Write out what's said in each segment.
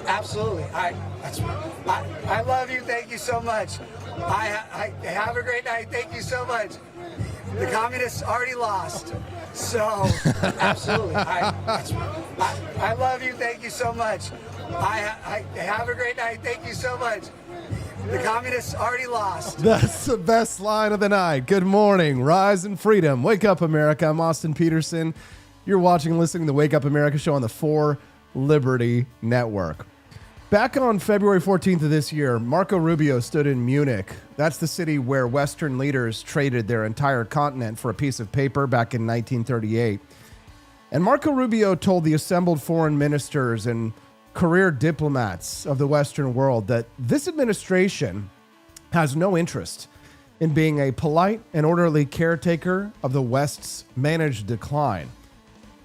Absolutely. I love you. Thank you so much. I have a great night. Thank you so much. The communists already lost. So, absolutely. I love you. Thank you so much. I have a great night. Thank you so much. The communists already lost. That's the best line of the night. Good morning. Rise and freedom. Wake up, America. I'm Austin Peterson. You're watching and listening to the Wake Up America show on the 4 Liberty Network. Back on February 14th of this year, Marco Rubio stood in Munich. That's the city where Western leaders traded their entire continent for a piece of paper back in 1938. And Marco Rubio told the assembled foreign ministers and career diplomats of the Western world that this administration has no interest in being a polite and orderly caretaker of the West's managed decline.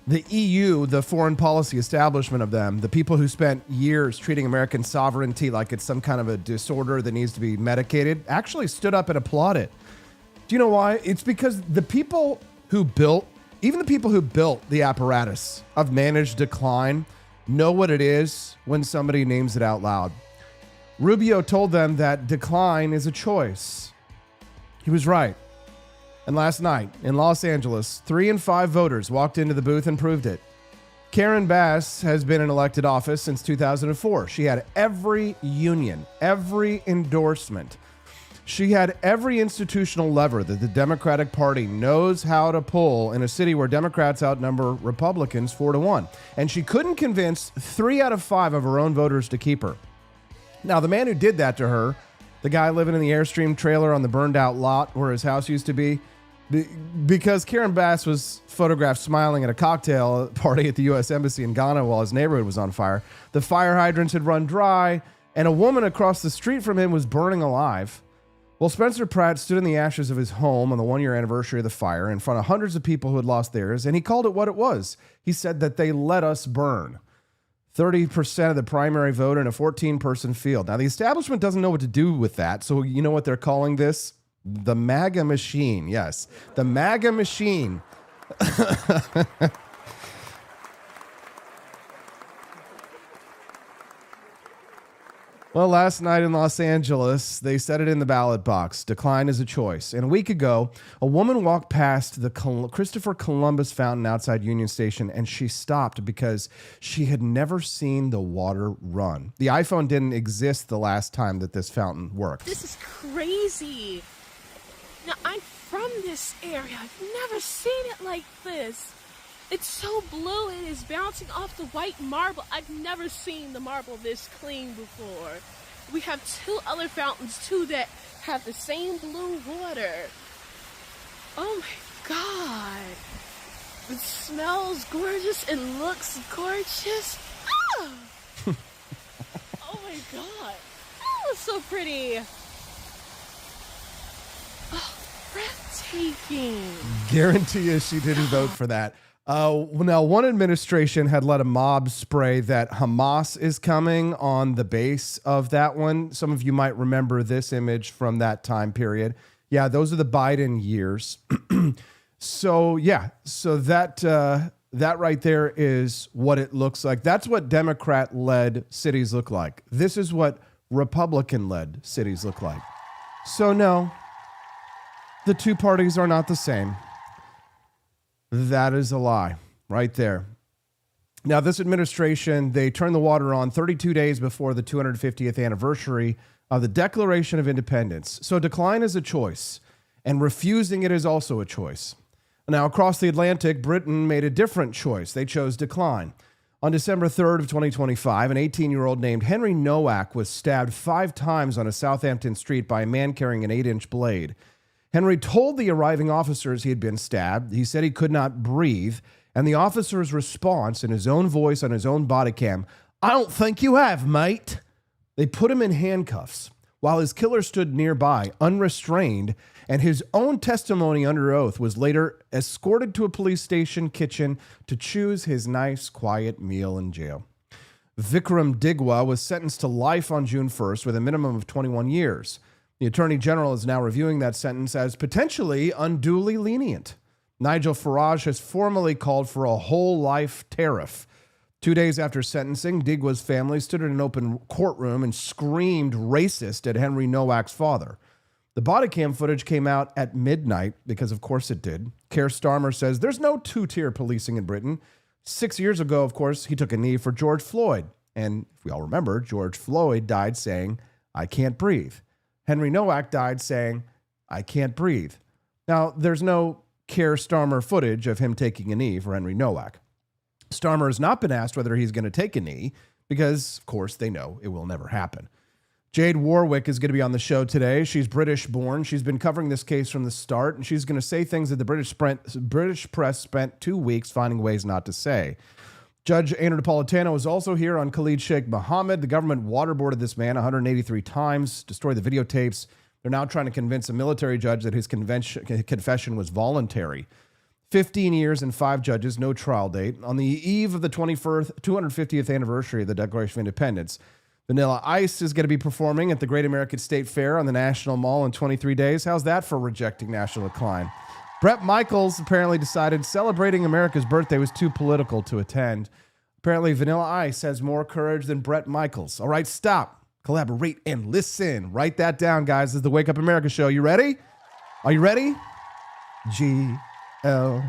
The EU, the foreign policy establishment of them, the people who spent years treating American sovereignty like it's some kind of a disorder that needs to be medicated, actually stood up and applauded. Do you know why? It's because the people who built, even the people who built the apparatus of managed decline, know what it is when somebody names it out loud. Rubio told them that decline is a choice. He was right. And last night in Los Angeles, 3 in 5 voters walked into the booth and proved it. Karen Bass has been in elected office since 2004. She had every union, every endorsement. She had every institutional lever that the Democratic Party knows how to pull in a city where Democrats outnumber Republicans 4-1. And she couldn't convince 3 out of 5 of her own voters to keep her. Now, the man who did that to her, the guy living in the Airstream trailer on the burned out lot where his house used to be, because Karen Bass was photographed smiling at a cocktail party at the U.S. Embassy in Ghana while his neighborhood was on fire. The fire hydrants had run dry, and a woman across the street from him was burning alive. Well, Spencer Pratt stood in the ashes of his home on the 1-year anniversary of the fire in front of hundreds of people who had lost theirs, and he called it what it was. He said that they let us burn. 30% of the primary vote in a 14-person field. Now, the establishment doesn't know what to do with that, so you know what they're calling this? The MAGA machine. Yes, the MAGA machine. Well, last night in Los Angeles, they said it in the ballot box. Decline is a choice. And a week ago, a woman walked past the Christopher Columbus fountain outside Union Station, and she stopped because she had never seen the water run. The iPhone didn't exist the last time that this fountain worked. This is crazy. Now, I'm from this area. I've never seen it like this. It's so blue and it's bouncing off the white marble. I've never seen the marble this clean before. We have 2 other fountains too that have the same blue water. Oh my God. It smells gorgeous and looks gorgeous. Ah! Oh my God. Oh, it's so pretty. Oh, breathtaking. Guarantee you she didn't vote for that. Now, one administration had let a mob spray that Hamas is coming on the base of that one. Some of you might remember this image from that time period. Yeah, those are the Biden years. So that right there is what it looks like. That's what Democrat-led cities look like. This is what Republican-led cities look like. So no, the two parties are not the same. That is a lie right there. Now, this administration, they turned the water on 32 days before the 250th anniversary of the Declaration of Independence. So decline is a choice, and refusing it is also a choice. Now, across the Atlantic, Britain made a different choice. They chose decline. On December 3rd of 2025, an 18-year-old named Henry Nowak was stabbed 5 times on a Southampton street by a man carrying an 8-inch blade. Henry told the arriving officers he had been stabbed. He said he could not breathe. And the officer's response in his own voice on his own body cam, "I don't think you have, mate." They put him in handcuffs while his killer stood nearby, unrestrained, and his own testimony under oath was later escorted to a police station kitchen to choose his nice, quiet meal in jail. Vikram Digwa was sentenced to life on June 1st with a minimum of 21 years. The Attorney General is now reviewing that sentence as potentially unduly lenient. Nigel Farage has formally called for a whole life tariff. 2 days after sentencing, Digwa's family stood in an open courtroom and screamed racist at Henry Nowak's father. The body cam footage came out at midnight because, of course, it did. Keir Starmer says there's no two-tier policing in Britain. 6 years ago, of course, he took a knee for George Floyd. And if we all remember, George Floyd died saying, "I can't breathe." Henry Nowak died saying, "I can't breathe." Now, there's no Keir Starmer footage of him taking a knee for Henry Nowak. Starmer has not been asked whether he's going to take a knee because, of course, they know it will never happen. Jade Warwick is going to be on the show today. She's British-born. She's been covering this case from the start, and she's going to say things that the British press spent 2 weeks finding ways not to say. Judge Napolitano is also here on Khalid Sheikh Mohammed. The government waterboarded this man 183 times, destroyed the videotapes. They're now trying to convince a military judge that his confession was voluntary. 15 years and 5 judges, no trial date. On the eve of the 250th anniversary of the Declaration of Independence, Vanilla Ice is going to be performing at the Great American State Fair on the National Mall in 23 days. How's that for rejecting national decline? Bret Michaels apparently decided celebrating America's birthday was too political to attend. Apparently, Vanilla Ice has more courage than Bret Michaels. All right, stop, collaborate, and listen. Write that down, guys. This is the Wake Up America show. You ready? Are you ready? GLAMOROUS.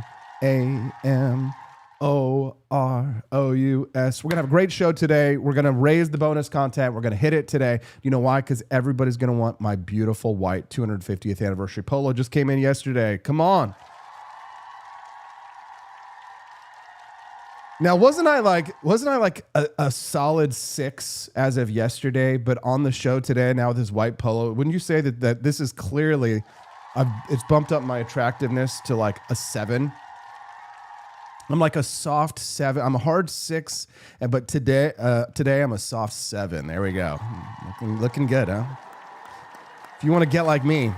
We're going to have a great show today. We're going to raise the bonus content. We're going to hit it today. You know why? Because everybody's going to want my beautiful white 250th anniversary polo. Just came in yesterday. Come on. Now, wasn't I like a solid 6 as of yesterday, but on the show today now with this white polo, wouldn't you say that this is clearly, it's bumped up my attractiveness to like a 7? I'm like a soft 7. I'm a hard 6, but today I'm a soft 7. There we go. Looking good, huh? If you want to get like me.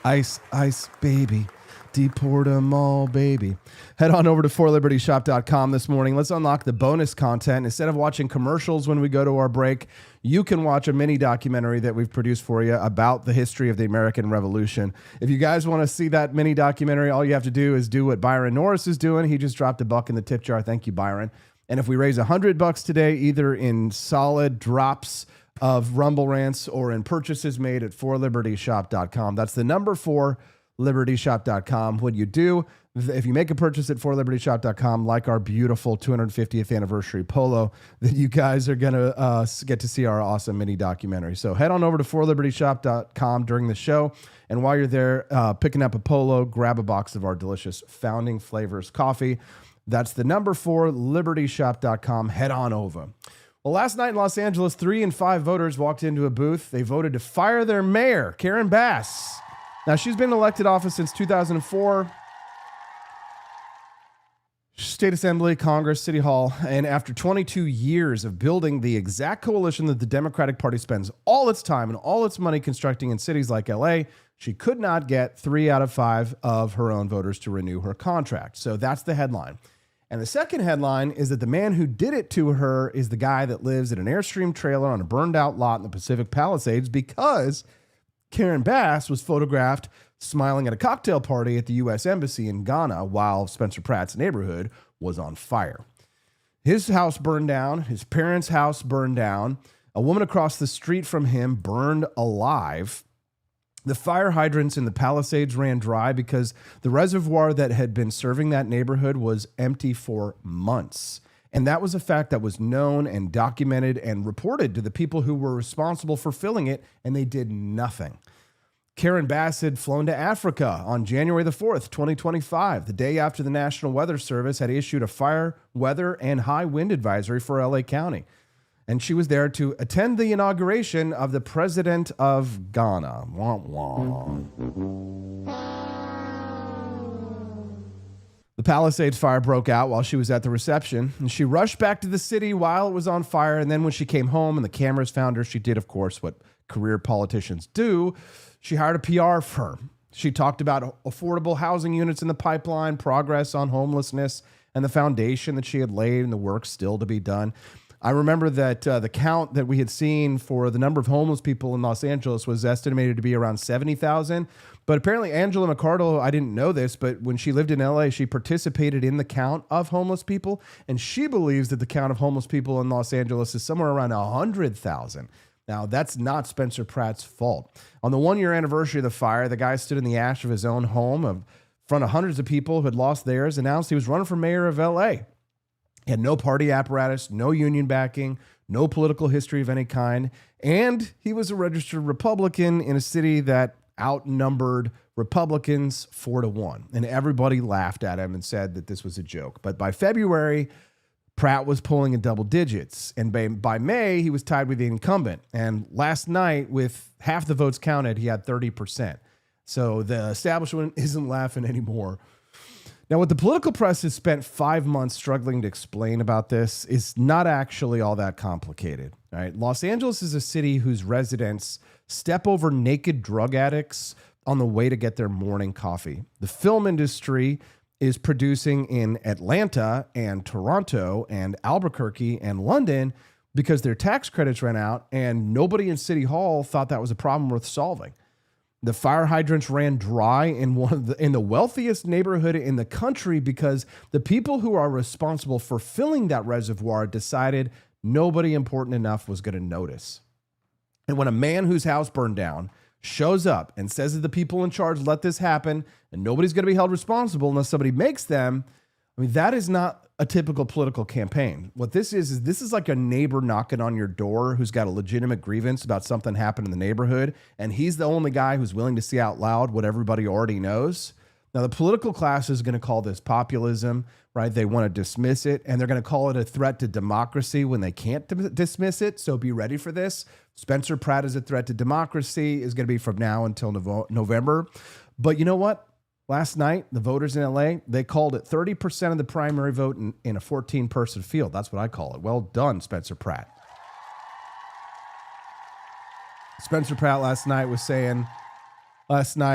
Ice, ice, baby. Deport them all, baby. Head on over to forlibertyshop.com this morning. Let's unlock the bonus content. Instead of watching commercials when we go to our break, you can watch a mini documentary that we've produced for you about the history of the American Revolution. If you guys want to see that mini documentary, all you have to do is do what Byron Norris is doing. He just dropped $1 in the tip jar. Thank you, Byron. And if we raise $100 today, either in solid drops of Rumble Rants or in purchases made at forlibertyshop.com, that's the number 4, libertyshop.com. What you do, if you make a purchase at forlibertyshop.com, like our beautiful 250th anniversary polo, then you guys are going to get to see our awesome mini documentary. So head on over to forlibertyshop.com during the show. And while you're there picking up a polo, grab a box of our delicious Founding Flavors coffee. That's the number 4, libertyshop.com. Head on over. Well, last night in Los Angeles, 3 and 5 voters walked into a booth. They voted to fire their mayor, Karen Bass. Now, she's been in elected office since 2004. State Assembly, Congress, City Hall, and after 22 years of building the exact coalition that the Democratic Party spends all its time and all its money constructing in cities like LA, she could not get 3 out of 5 of her own voters to renew her contract. So that's the headline. And the second headline is that the man who did it to her is the guy that lives in an Airstream trailer on a burned out lot in the Pacific Palisades because Karen Bass was photographed smiling at a cocktail party at the U.S. Embassy in Ghana while Spencer Pratt's neighborhood was on fire. His house burned down. His parents' house burned down. A woman across the street from him burned alive. The fire hydrants in the Palisades ran dry because the reservoir that had been serving that neighborhood was empty for months. And that was a fact that was known and documented and reported to the people who were responsible for filling it, and they did nothing. Karen Bass had flown to Africa on January the 4th, 2025, the day after the National Weather Service had issued a fire, weather, and high wind advisory for LA County. And she was there to attend the inauguration of the president of Ghana. Wah, wah. The Palisades fire broke out while she was at the reception, and she rushed back to the city while it was on fire. And then when she came home and the cameras found her, she did, of course, what career politicians do. She hired a PR firm. She talked about affordable housing units in the pipeline, progress on homelessness, and the foundation that she had laid and the work still to be done. I remember that the count that we had seen for the number of homeless people in Los Angeles was estimated to be around 70,000. But apparently Angela McArdle, I didn't know this, but when she lived in LA, she participated in the count of homeless people. And she believes that the count of homeless people in Los Angeles is somewhere around 100,000. Now, that's not Spencer Pratt's fault. On the 1-year anniversary of the fire, the guy stood in the ash of his own home in front of hundreds of people who had lost theirs, announced he was running for mayor of LA. He had no party apparatus, no union backing, no political history of any kind, and he was a registered Republican in a city that outnumbered Republicans 4-1. And everybody laughed at him and said that this was a joke. But by February, Pratt was polling in double digits. And by May, he was tied with the incumbent. And last night, with half the votes counted, he had 30%. So the establishment isn't laughing anymore. Now, what the political press has spent 5 months struggling to explain about this is not actually all that complicated. Right? Los Angeles is a city whose residents step over naked drug addicts on the way to get their morning coffee. The film industry is producing in Atlanta and Toronto and Albuquerque and London because their tax credits ran out, and nobody in City Hall thought that was a problem worth solving. The fire hydrants ran dry in the wealthiest neighborhood in the country because the people who are responsible for filling that reservoir decided nobody important enough was going to notice. And when a man whose house burned down shows up and says that the people in charge let this happen and nobody's going to be held responsible unless somebody makes them, I mean, that is not a typical political campaign. What this is like a neighbor knocking on your door who's got a legitimate grievance about something happened in the neighborhood, and he's the only guy who's willing to see out loud what everybody already knows. Now, the political class is going to call this populism, right? They want to dismiss it, and they're going to call it a threat to democracy when they can't dismiss it, so be ready for this. Spencer Pratt is a threat to democracy, is going to be from now until November. But you know what? Last night, the voters in LA, they called it 30% of the primary vote in a 14-person field. That's what I call it. Well done, Spencer Pratt. Spencer Pratt last night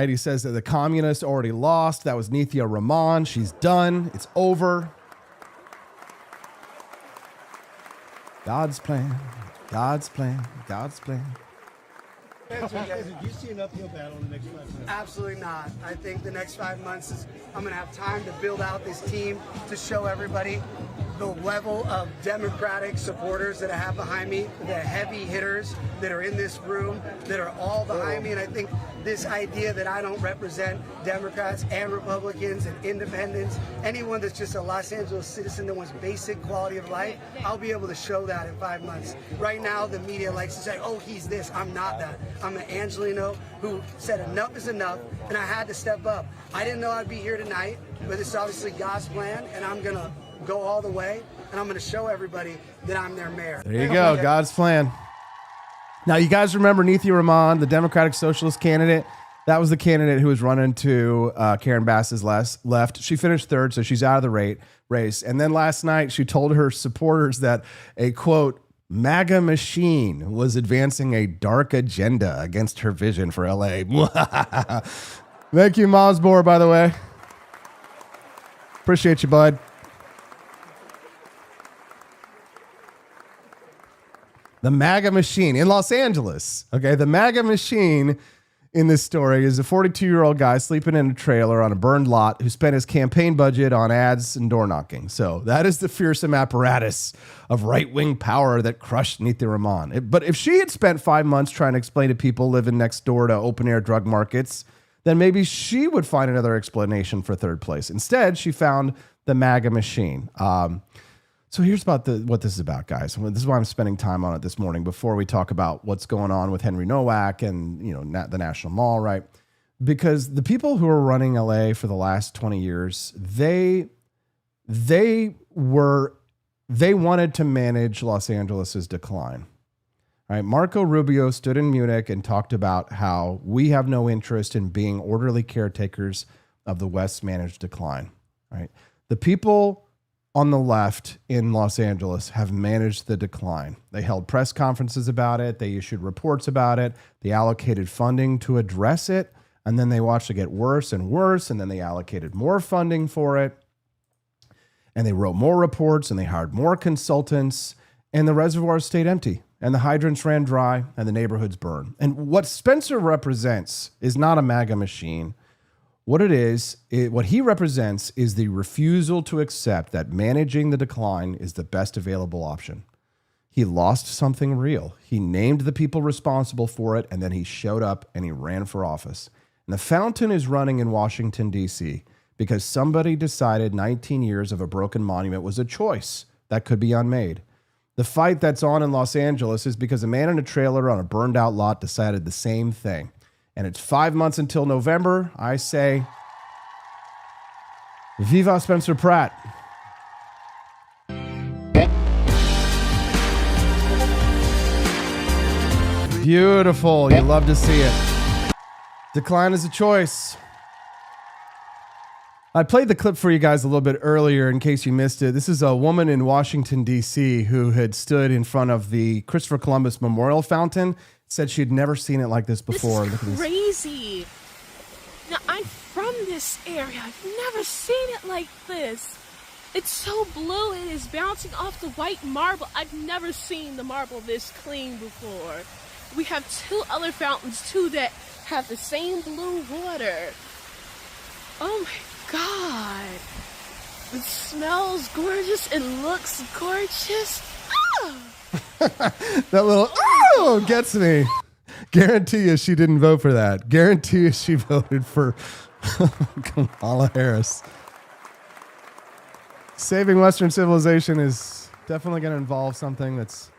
he says that the communists already lost. That was Nithya Raman. She's done. It's over. God's plan, God's plan, God's plan. Spencer, do you see an uphill battle in the next 5 months? Absolutely not. I think the next 5 months I'm going to have time to build out this team to show everybody the level of Democratic supporters that I have behind me, the heavy hitters that are in this room, that are all behind me. And I think this idea that I don't represent Democrats and Republicans and independents, anyone that's just a Los Angeles citizen that wants basic quality of life, I'll be able to show that in 5 months. Right now, the media likes to say, oh, he's this. I'm not that. I'm an Angelino who said enough is enough, and I had to step up. I didn't know I'd be here tonight, but it's obviously God's plan, and I'm going to go all the way, and I'm going to show everybody that I'm their mayor. There you go, God's plan. Now, you guys remember Nithya Raman, the Democratic Socialist candidate? That was the candidate who was running to Karen Bass's left. She finished third, so she's out of the race. And then last night, she told her supporters that a, quote, MAGA machine was advancing a dark agenda against her vision for LA. Thank you, Mosbor, by the way. Appreciate you, bud. The MAGA machine in Los Angeles. Okay, the MAGA machine in this story is a 42-year-old guy sleeping in a trailer on a burned lot who spent his campaign budget on ads and door knocking. So that is the fearsome apparatus of right-wing power that crushed Nithya Raman. But if she had spent 5 months trying to explain to people living next door to open-air drug markets, then maybe she would find another explanation for third place. Instead, she found the MAGA machine. So here's what this is about, guys. This is why I'm spending time on it this morning before we talk about what's going on with Henry Nowak and the National Mall, right? Because the people who are running LA for the last 20 years, they wanted to manage Los Angeles's decline. Right? Marco Rubio stood in Munich and talked about how we have no interest in being orderly caretakers of the West's managed decline. Right? The people on the left in Los Angeles have managed the decline. They held press conferences about it. They issued reports about it. They allocated funding to address it. And then they watched it get worse and worse. And then they allocated more funding for it. And they wrote more reports and they hired more consultants. and the reservoirs stayed empty, and the hydrants ran dry, and the neighborhoods burned. And what Spencer represents is not a MAGA machine. What what he represents is the refusal to accept that managing the decline is the best available option. He lost something real. He named the people responsible for it, and then he showed up and he ran for office. And the fountain is running in Washington, D.C., because somebody decided 19 years of a broken monument was a choice that could be unmade. The fight that's on in Los Angeles is because a man in a trailer on a burned out lot decided the same thing. And it's 5 months until November. I say, Viva Spencer Pratt. Beautiful. You love to see it. Decline is a choice. I played the clip for you guys a little bit earlier in case you missed it. This is a woman in Washington, D.C. who had stood in front of the Christopher Columbus Memorial Fountain, said she'd never seen it like this before. This is crazy. Now, I'm from this area. I've never seen it like this. It's so blue, it is bouncing off the white marble. I've never seen the marble this clean before. We have two other fountains, too, that have the same blue water. Oh, my God. It smells gorgeous. It looks gorgeous. Ah! That little oh gets me. Guarantee you she didn't vote for that. Guarantee you she voted for Kamala Harris. Saving Western civilization is definitely going to involve something that's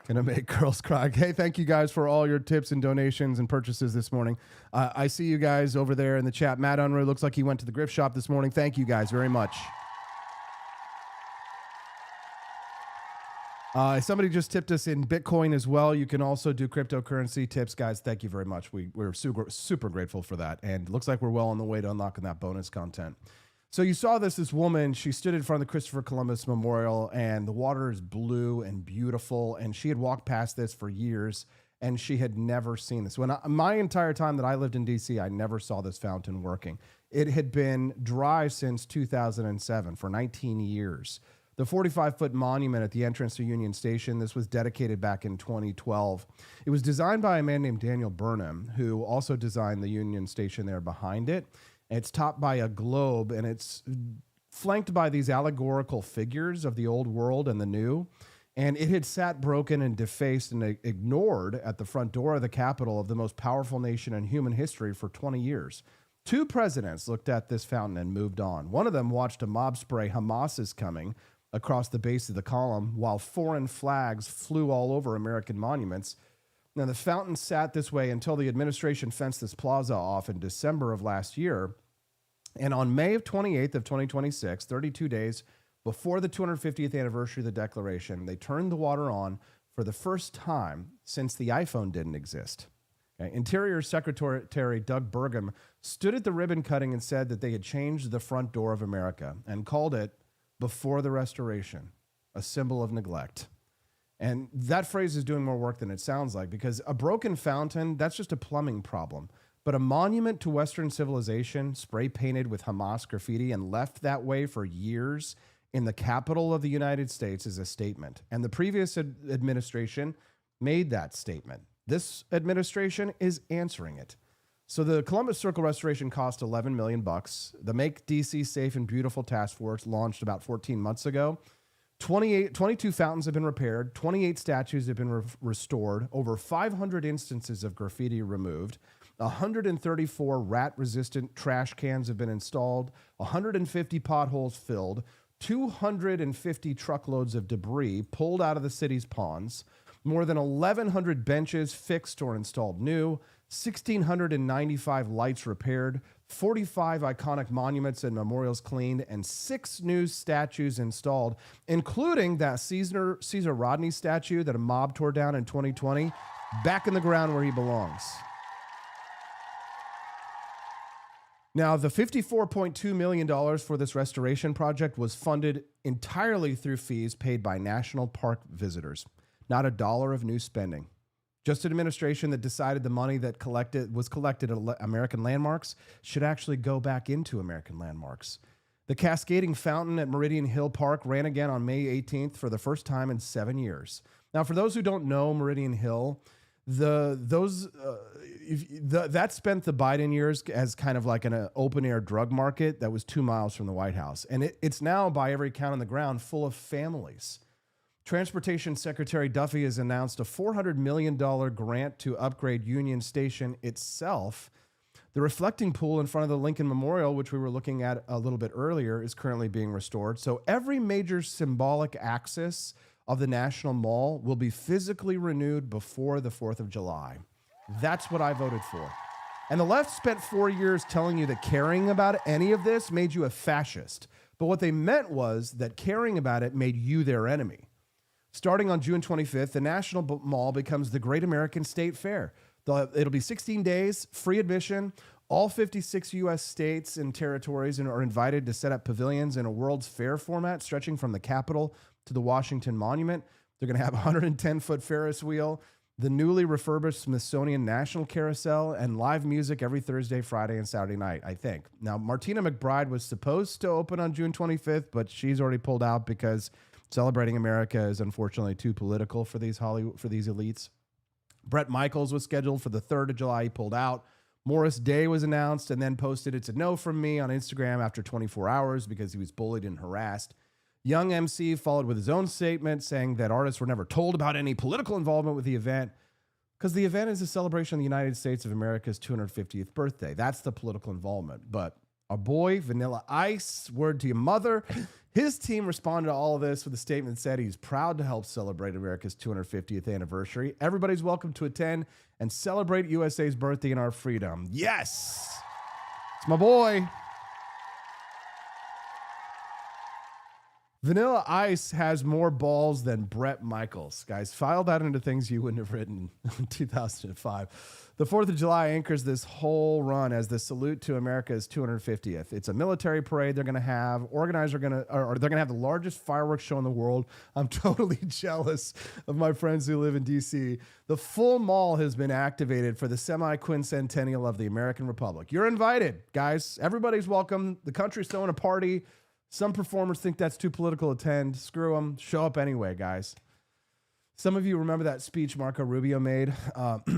going to make girls cry. Hey, thank you guys for all your tips and donations and purchases this morning. I see you guys over there in the chat. Matt Unruh looks like he went to the gift shop this morning. Thank you guys very much. Somebody just tipped us in Bitcoin as well. You can also do cryptocurrency tips, guys. Thank you very much. We're super grateful for that. And looks like we're well on the way to unlocking that bonus content. So you saw this woman, she stood in front of the Christopher Columbus Memorial, and the water is blue and beautiful. And she had walked past this for years, and she had never seen this. My entire time that I lived in D.C., I never saw this fountain working. It had been dry since 2007 for 19 years. The 45-foot monument at the entrance to Union Station, this was dedicated back in 2012. It was designed by a man named Daniel Burnham, who also designed the Union Station there behind it. It's topped by a globe, and it's flanked by these allegorical figures of the old world and the new. And it had sat broken and defaced and ignored at the front door of the capital of the most powerful nation in human history for 20 years. 2 presidents looked at this fountain and moved on. One of them watched a mob spray "Hamas is coming" across the base of the column while foreign flags flew all over American monuments. Now, the fountain sat this way until the administration fenced this plaza off in December of last year. And on May of 28th of 2026, 32 days before the 250th anniversary of the Declaration, they turned the water on for the first time since the iPhone didn't exist. Okay. Interior Secretary Doug Burgum stood at the ribbon cutting and said that they had changed the front door of America and called it "Before the Restoration," a symbol of neglect. And that phrase is doing more work than it sounds like, because a broken fountain, that's just a plumbing problem. But a monument to Western civilization, spray painted with Hamas graffiti and left that way for years in the capital of the United States, is a statement. And the previous administration made that statement. This administration is answering it. So the Columbus Circle restoration cost $11 million. The Make DC Safe and Beautiful Task Force launched about 14 months ago. 22 fountains have been repaired. 28 statues have been restored. Over 500 instances of graffiti removed. 134 rat-resistant trash cans have been installed. 150 potholes filled. 250 truckloads of debris pulled out of the city's ponds. More than 1,100 benches fixed or installed new. 1,695 lights repaired, 45 iconic monuments and memorials cleaned, and 6 new statues installed, including that Caesar Rodney statue that a mob tore down in 2020, back in the ground where he belongs. Now, the $54.2 million for this restoration project was funded entirely through fees paid by national park visitors. Not a dollar of new spending. Just an administration that decided the money that was collected at American landmarks should actually go back into American landmarks. The cascading fountain at Meridian Hill Park ran again on May 18th for the first time in 7 years. Now, for those who don't know Meridian Hill, that spent the Biden years as kind of like an open-air drug market that was 2 miles from the White House. And it's now, by every count on the ground, full of families. Transportation Secretary Duffy has announced a $400 million grant to upgrade Union Station itself. The reflecting pool in front of the Lincoln Memorial, which we were looking at a little bit earlier, is currently being restored. So every major symbolic axis of the National Mall will be physically renewed before the 4th of July. That's what I voted for. And the left spent 4 years telling you that caring about any of this made you a fascist. But what they meant was that caring about it made you their enemy. Starting on June 25th, the National Mall becomes the Great American State Fair. It'll be 16 days, free admission. All 56 U.S. states and territories are invited to set up pavilions in a World's Fair format, stretching from the Capitol to the Washington Monument. They're going to have a 110-foot Ferris wheel, the newly refurbished Smithsonian National Carousel, and live music every Thursday, Friday, and Saturday night, I think. Now, Martina McBride was supposed to open on June 25th, but she's already pulled out because celebrating America is unfortunately too political for these elites. Bret Michaels was scheduled for the 3rd of July. He pulled out. Morris Day was announced and then posted, "It's a no from me" on Instagram after 24 hours because he was bullied and harassed. Young MC followed with his own statement saying that artists were never told about any political involvement with the event because the event is a celebration of the United States of America's 250th birthday. That's the political involvement. But our boy, Vanilla Ice, word to your mother, his team responded to all of this with a statement that said he's proud to help celebrate America's 250th anniversary. Everybody's welcome to attend and celebrate USA's birthday and our freedom. Yes! It's my boy. Vanilla Ice has more balls than Bret Michaels. Guys, file that into things you wouldn't have written in 2005. The 4th of July anchors this whole run as the salute to America's 250th. It's a military parade they're going to have. Organizers are going to have the largest fireworks show in the world. I'm totally jealous of my friends who live in D.C. The full mall has been activated for the semi-quincentennial of the American Republic. You're invited, guys. Everybody's welcome. The country's throwing a party. Some performers think that's too political to attend. Screw them. Show up anyway, guys. Some of you remember that speech Marco Rubio made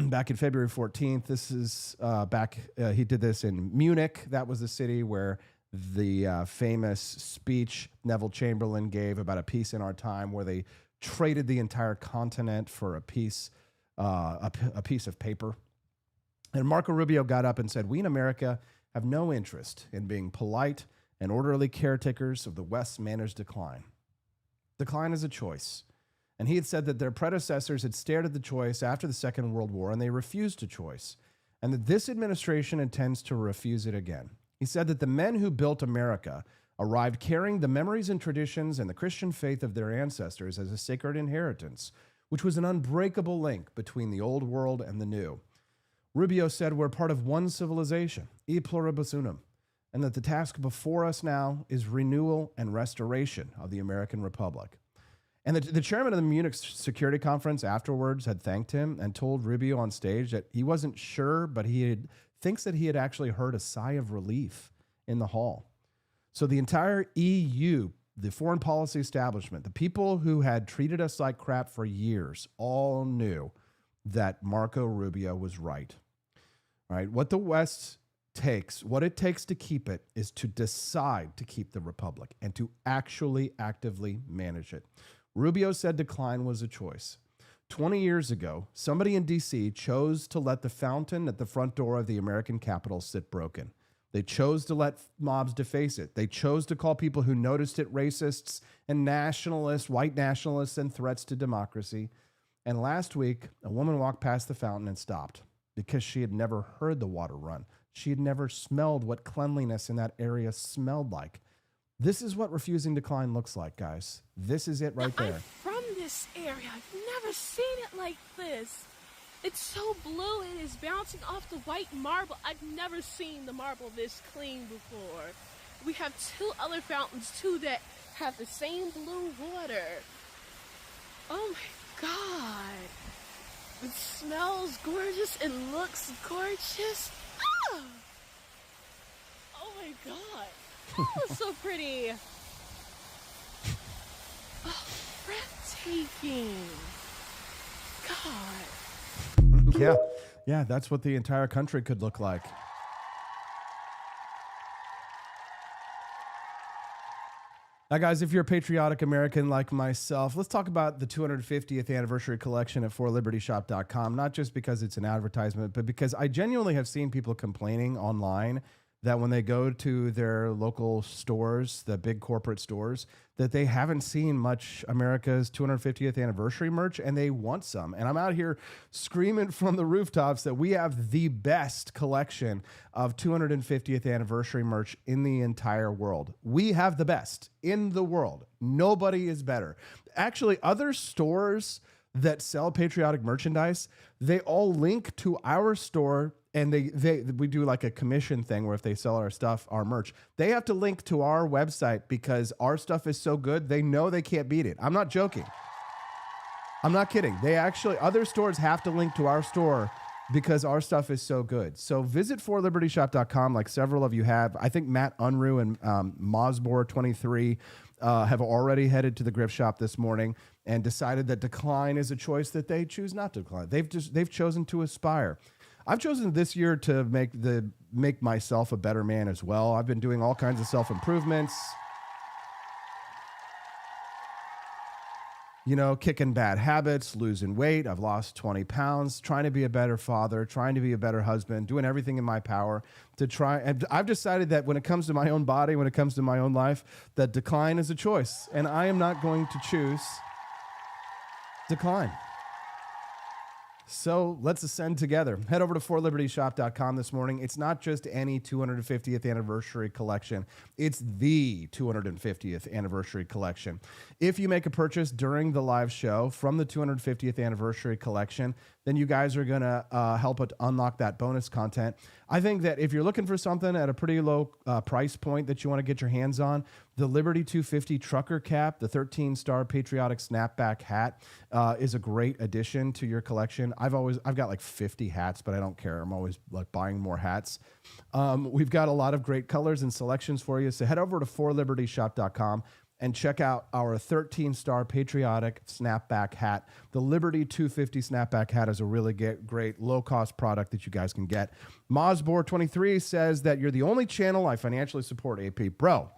back in February 14th. This is he did this in Munich. That was the city where the famous speech Neville Chamberlain gave about a peace in our time, where they traded the entire continent for a piece of paper. And Marco Rubio got up and said, "We in America have no interest in being polite and orderly caretakers of the West's managed decline. Decline is a choice." And he had said that their predecessors had stared at the choice after the Second World War and they refused a choice, and that this administration intends to refuse it again. He said that the men who built America arrived carrying the memories and traditions and the Christian faith of their ancestors as a sacred inheritance, which was an unbreakable link between the old world and the new. Rubio said we're part of one civilization, e pluribus unum, and that the task before us now is renewal and restoration of the American Republic. And the chairman of the Munich Security Conference afterwards had thanked him and told Rubio on stage that he wasn't sure, but thinks that he had actually heard a sigh of relief in the hall. So the entire EU, the foreign policy establishment, the people who had treated us like crap for years, all knew that Marco Rubio was right. All right, what the West what it takes to keep it is to decide to keep the republic and to actually actively manage it. Rubio said decline was a choice. 20 years ago, somebody in D.C. chose to let the fountain at the front door of the American Capitol sit broken. They chose to let mobs deface it. They chose to call people who noticed it racists and nationalists, white nationalists, and threats to democracy. And last week, a woman walked past the fountain and stopped because she had never heard the water run. She had never smelled what cleanliness in that area smelled like. This is what refusing decline looks like, guys. This is it right there. I'm from this area. I've never seen it like this. It's so blue, it is bouncing off the white marble. I've never seen the marble this clean before. We have 2 other fountains, too, that have the same blue water. Oh my God. It smells gorgeous and looks gorgeous. Ah! Oh my God. Oh, so pretty. Oh, breathtaking. God. Yeah, that's what the entire country could look like. Now, guys, if you're a patriotic American like myself, let's talk about the 250th anniversary collection at forlibertyshop.com, not just because it's an advertisement, but because I genuinely have seen people complaining online that when they go to their local stores, the big corporate stores, that they haven't seen much America's 250th anniversary merch, and they want some. And I'm out here screaming from the rooftops that we have the best collection of 250th anniversary merch in the entire world. We have the best in the world. Nobody is better. Actually, other stores that sell patriotic merchandise, they all link to our store, and we do like a commission thing where if they sell our stuff, our merch, they have to link to our website because our stuff is so good, they know they can't beat it. I'm not joking. I'm not kidding. They actually, other stores have to link to our store because our stuff is so good. So visit forlibertyshop.com like several of you have. I think Matt Unruh and Mosbor23 have already headed to the gift shop this morning and decided that decline is a choice that they choose not to decline. They've chosen to aspire. I've chosen this year to make myself a better man as well. I've been doing all kinds of self-improvements. You know, kicking bad habits, losing weight. I've lost 20 pounds, trying to be a better father, trying to be a better husband, doing everything in my power to try. And I've decided that when it comes to my own body, when it comes to my own life, that decline is a choice. And I am not going to choose decline. So let's ascend together. Head over to forlibertyshop.com this morning. It's not just any 250th anniversary collection. It's the 250th anniversary collection. If you make a purchase during the live show from the 250th anniversary collection, then you guys are going to help it unlock that bonus content. I think that if you're looking for something at a pretty low price point that you want to get your hands on, the Liberty 250 trucker cap, the 13-star patriotic snapback hat is a great addition to your collection. I've got like 50 hats, but I don't care. I'm always like buying more hats. We've got a lot of great colors and selections for you. So head over to forlibertyshop.com and check out our 13-star patriotic snapback hat. The Liberty 250 snapback hat is a really great low-cost product that you guys can get. Mosbor23 says that you're the only channel I financially support, AP. Bro,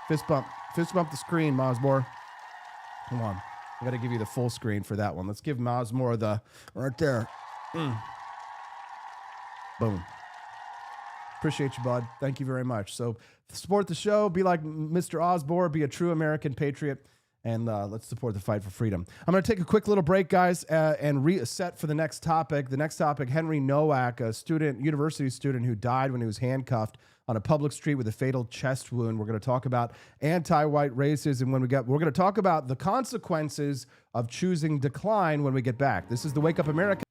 fist bump the screen, Mosbor. Come on. I got to give you the full screen for that one. Let's give Mosbor the right there. Boom. Appreciate you, bud. Thank you very much. So support the show. Be like Mr. Osborne. Be a true American patriot. And let's support the fight for freedom. I'm going to take a quick little break, guys, and reset for the next topic. The next topic, Henry Nowak, a university student who died when he was handcuffed on a public street with a fatal chest wound. We're going to talk about anti-white racism we're going to talk about the consequences of choosing decline when we get back. This is the Wake Up America.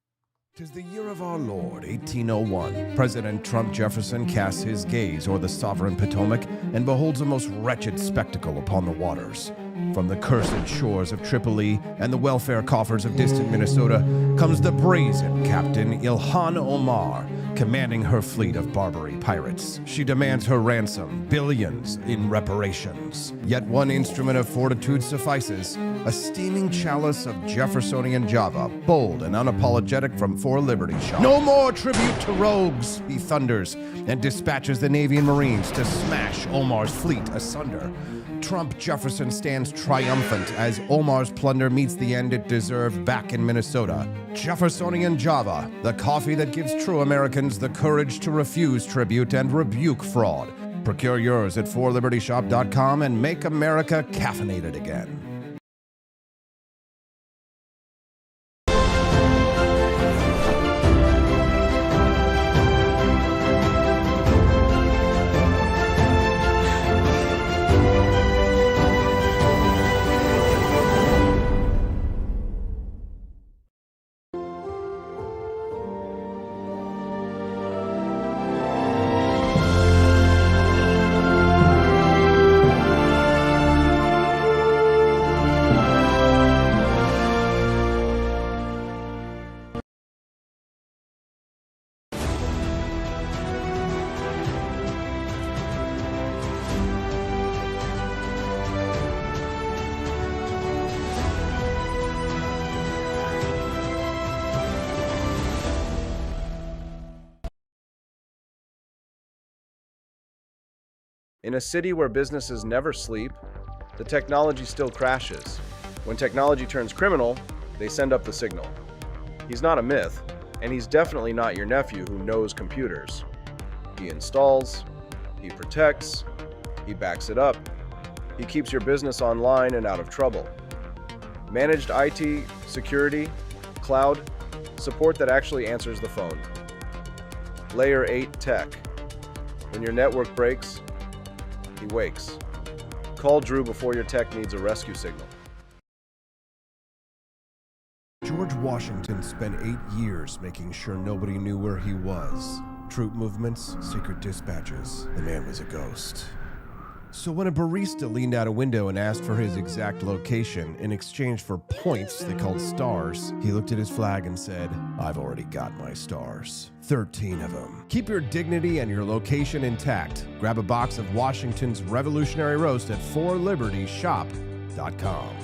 'Tis the year of our Lord, 1801. President Trump Jefferson casts his gaze o'er the sovereign Potomac and beholds a most wretched spectacle upon the waters. From the cursed shores of Tripoli and the welfare coffers of distant Minnesota comes the brazen Captain Ilhan Omar, commanding her fleet of Barbary pirates. She demands her ransom, billions in reparations. Yet one instrument of fortitude suffices, a steaming chalice of Jeffersonian Java, bold and unapologetic from For Liberty Shop. No more tribute to rogues, he thunders, and dispatches the Navy and Marines to smash Omar's fleet asunder. Trump Jefferson stands triumphant as Omar's plunder meets the end it deserved back in Minnesota. Jeffersonian Java, the coffee that gives true Americans the courage to refuse tribute and rebuke fraud. Procure yours at forlibertyshop.com and make America caffeinated again. In a city where businesses never sleep, the technology still crashes. When technology turns criminal, they send up the signal. He's not a myth, and he's definitely not your nephew who knows computers. He installs, he protects, he backs it up, he keeps your business online and out of trouble. Managed IT, security, cloud, support that actually answers the phone. Layer 8 tech. When your network breaks, he wakes. Call Drew before your tech needs a rescue signal. George Washington spent 8 years making sure nobody knew where he was. Troop movements, secret dispatches. The man was a ghost. So when a barista leaned out a window and asked for his exact location in exchange for points they called stars, he looked at his flag and said, "I've already got my stars. 13 of them. Keep your dignity and your location intact. Grab a box of Washington's Revolutionary Roast at 4libertyshop.com.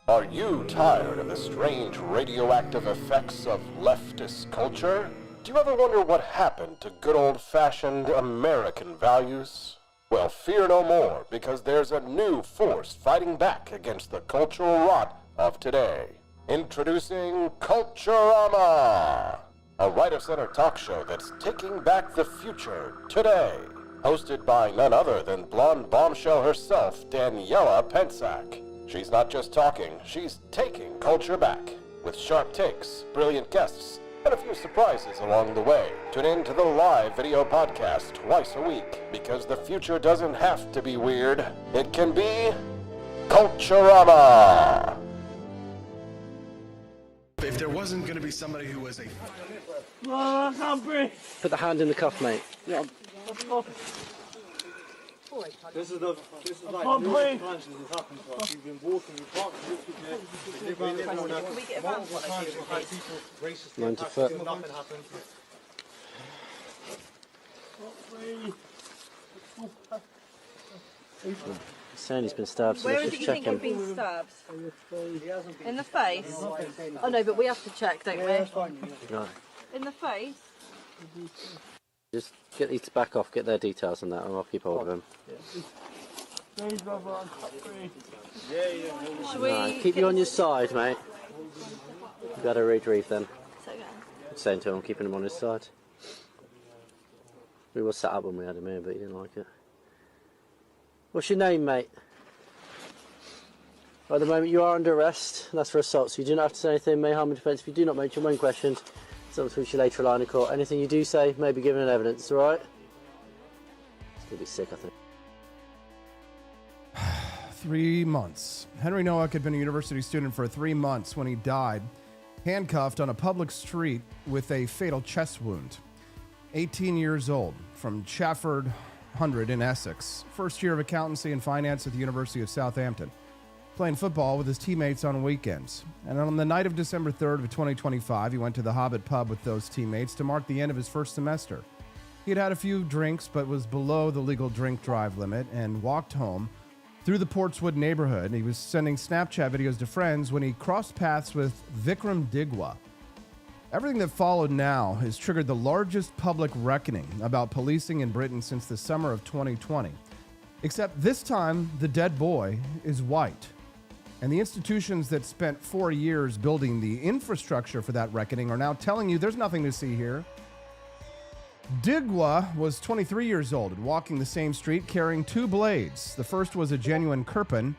Are you tired of the strange radioactive effects of leftist culture? Do you ever wonder what happened to good old-fashioned American values? Well, fear no more, because there's a new force fighting back against the cultural rot of today. Introducing Culturama, a right-of-center talk show that's taking back the future today. Hosted by none other than blonde bombshell herself, Daniela Pensack. She's not just talking, she's taking culture back. With sharp takes, brilliant guests, and a few surprises along the way. Tune in to the live video podcast twice a week, because the future doesn't have to be weird. It can be Culturama! If there wasn't going to be somebody who was a... Oh, I can't breathe. Put the hand in the cuff, mate. Yeah. This is like can't breathe. times this has happened to us. You've been walking, you can't walk Can we get a van? multiple times we've had people racist 90 attacks, foot. still nothing happened. He's saying he's been stabbed, so Where let's is it just you check think you've him. been stabbed? In the face? Oh no, but we have to check, don't we? Right. In the face? Just get these to back off, get their details on that, and I'll keep hold of him. Please, brother, I can't breathe. Should we... Right, keep you on your side, mate. You got to retrieve then. It's okay. Saying to him, I'm keeping him on his side. We were sat up when we had him here, but he didn't like it. What's your name, mate? At the moment, you are under arrest, and that's for assault, so you do not have to say anything, may harm in defence. If you do not mention when questioned, something to which you later rely in court. Anything you do say may be given in evidence, alright? It's going to be sick, I think. 3 months. Henry Nowak had been a university student for 3 months when he died, handcuffed on a public street with a fatal chest wound. 18 years old, from Chafford 100 in Essex. First year of accountancy and finance at the University of Southampton. Playing football with his teammates on weekends. And on the night of December 3rd of 2025, he went to the Hobbit pub with those teammates to mark the end of his first semester. He had had a few drinks, but was below the legal drink drive limit and walked home through the Portswood neighborhood. He was sending Snapchat videos to friends when he crossed paths with Vikram Digwa. Everything that followed now has triggered the largest public reckoning about policing in Britain since the summer of 2020. Except this time, the dead boy is white. And the institutions that spent 4 years building the infrastructure for that reckoning are now telling you there's nothing to see here. Digwa was 23 years old and walking the same street carrying 2 blades. The first was a genuine Kirpan,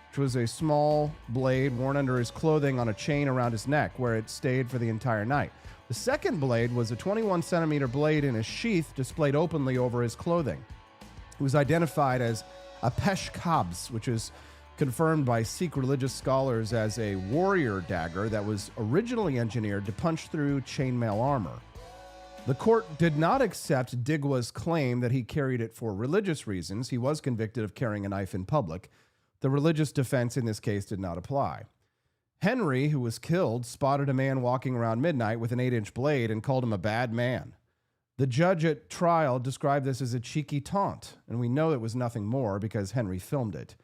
which was a small blade worn under his clothing on a chain around his neck, where it stayed for the entire night. The second blade was a 21-centimeter blade in a sheath displayed openly over his clothing. It was identified as a pesh kabs, which is confirmed by Sikh religious scholars as a warrior dagger that was originally engineered to punch through chainmail armor. The court did not accept Digwa's claim that he carried it for religious reasons. He was convicted of carrying a knife in public. The religious defense in this case did not apply. Henry, who was killed, spotted a man walking around midnight with an 8-inch blade and called him a bad man. The judge at trial described this as a cheeky taunt, and we know it was nothing more because Henry filmed it.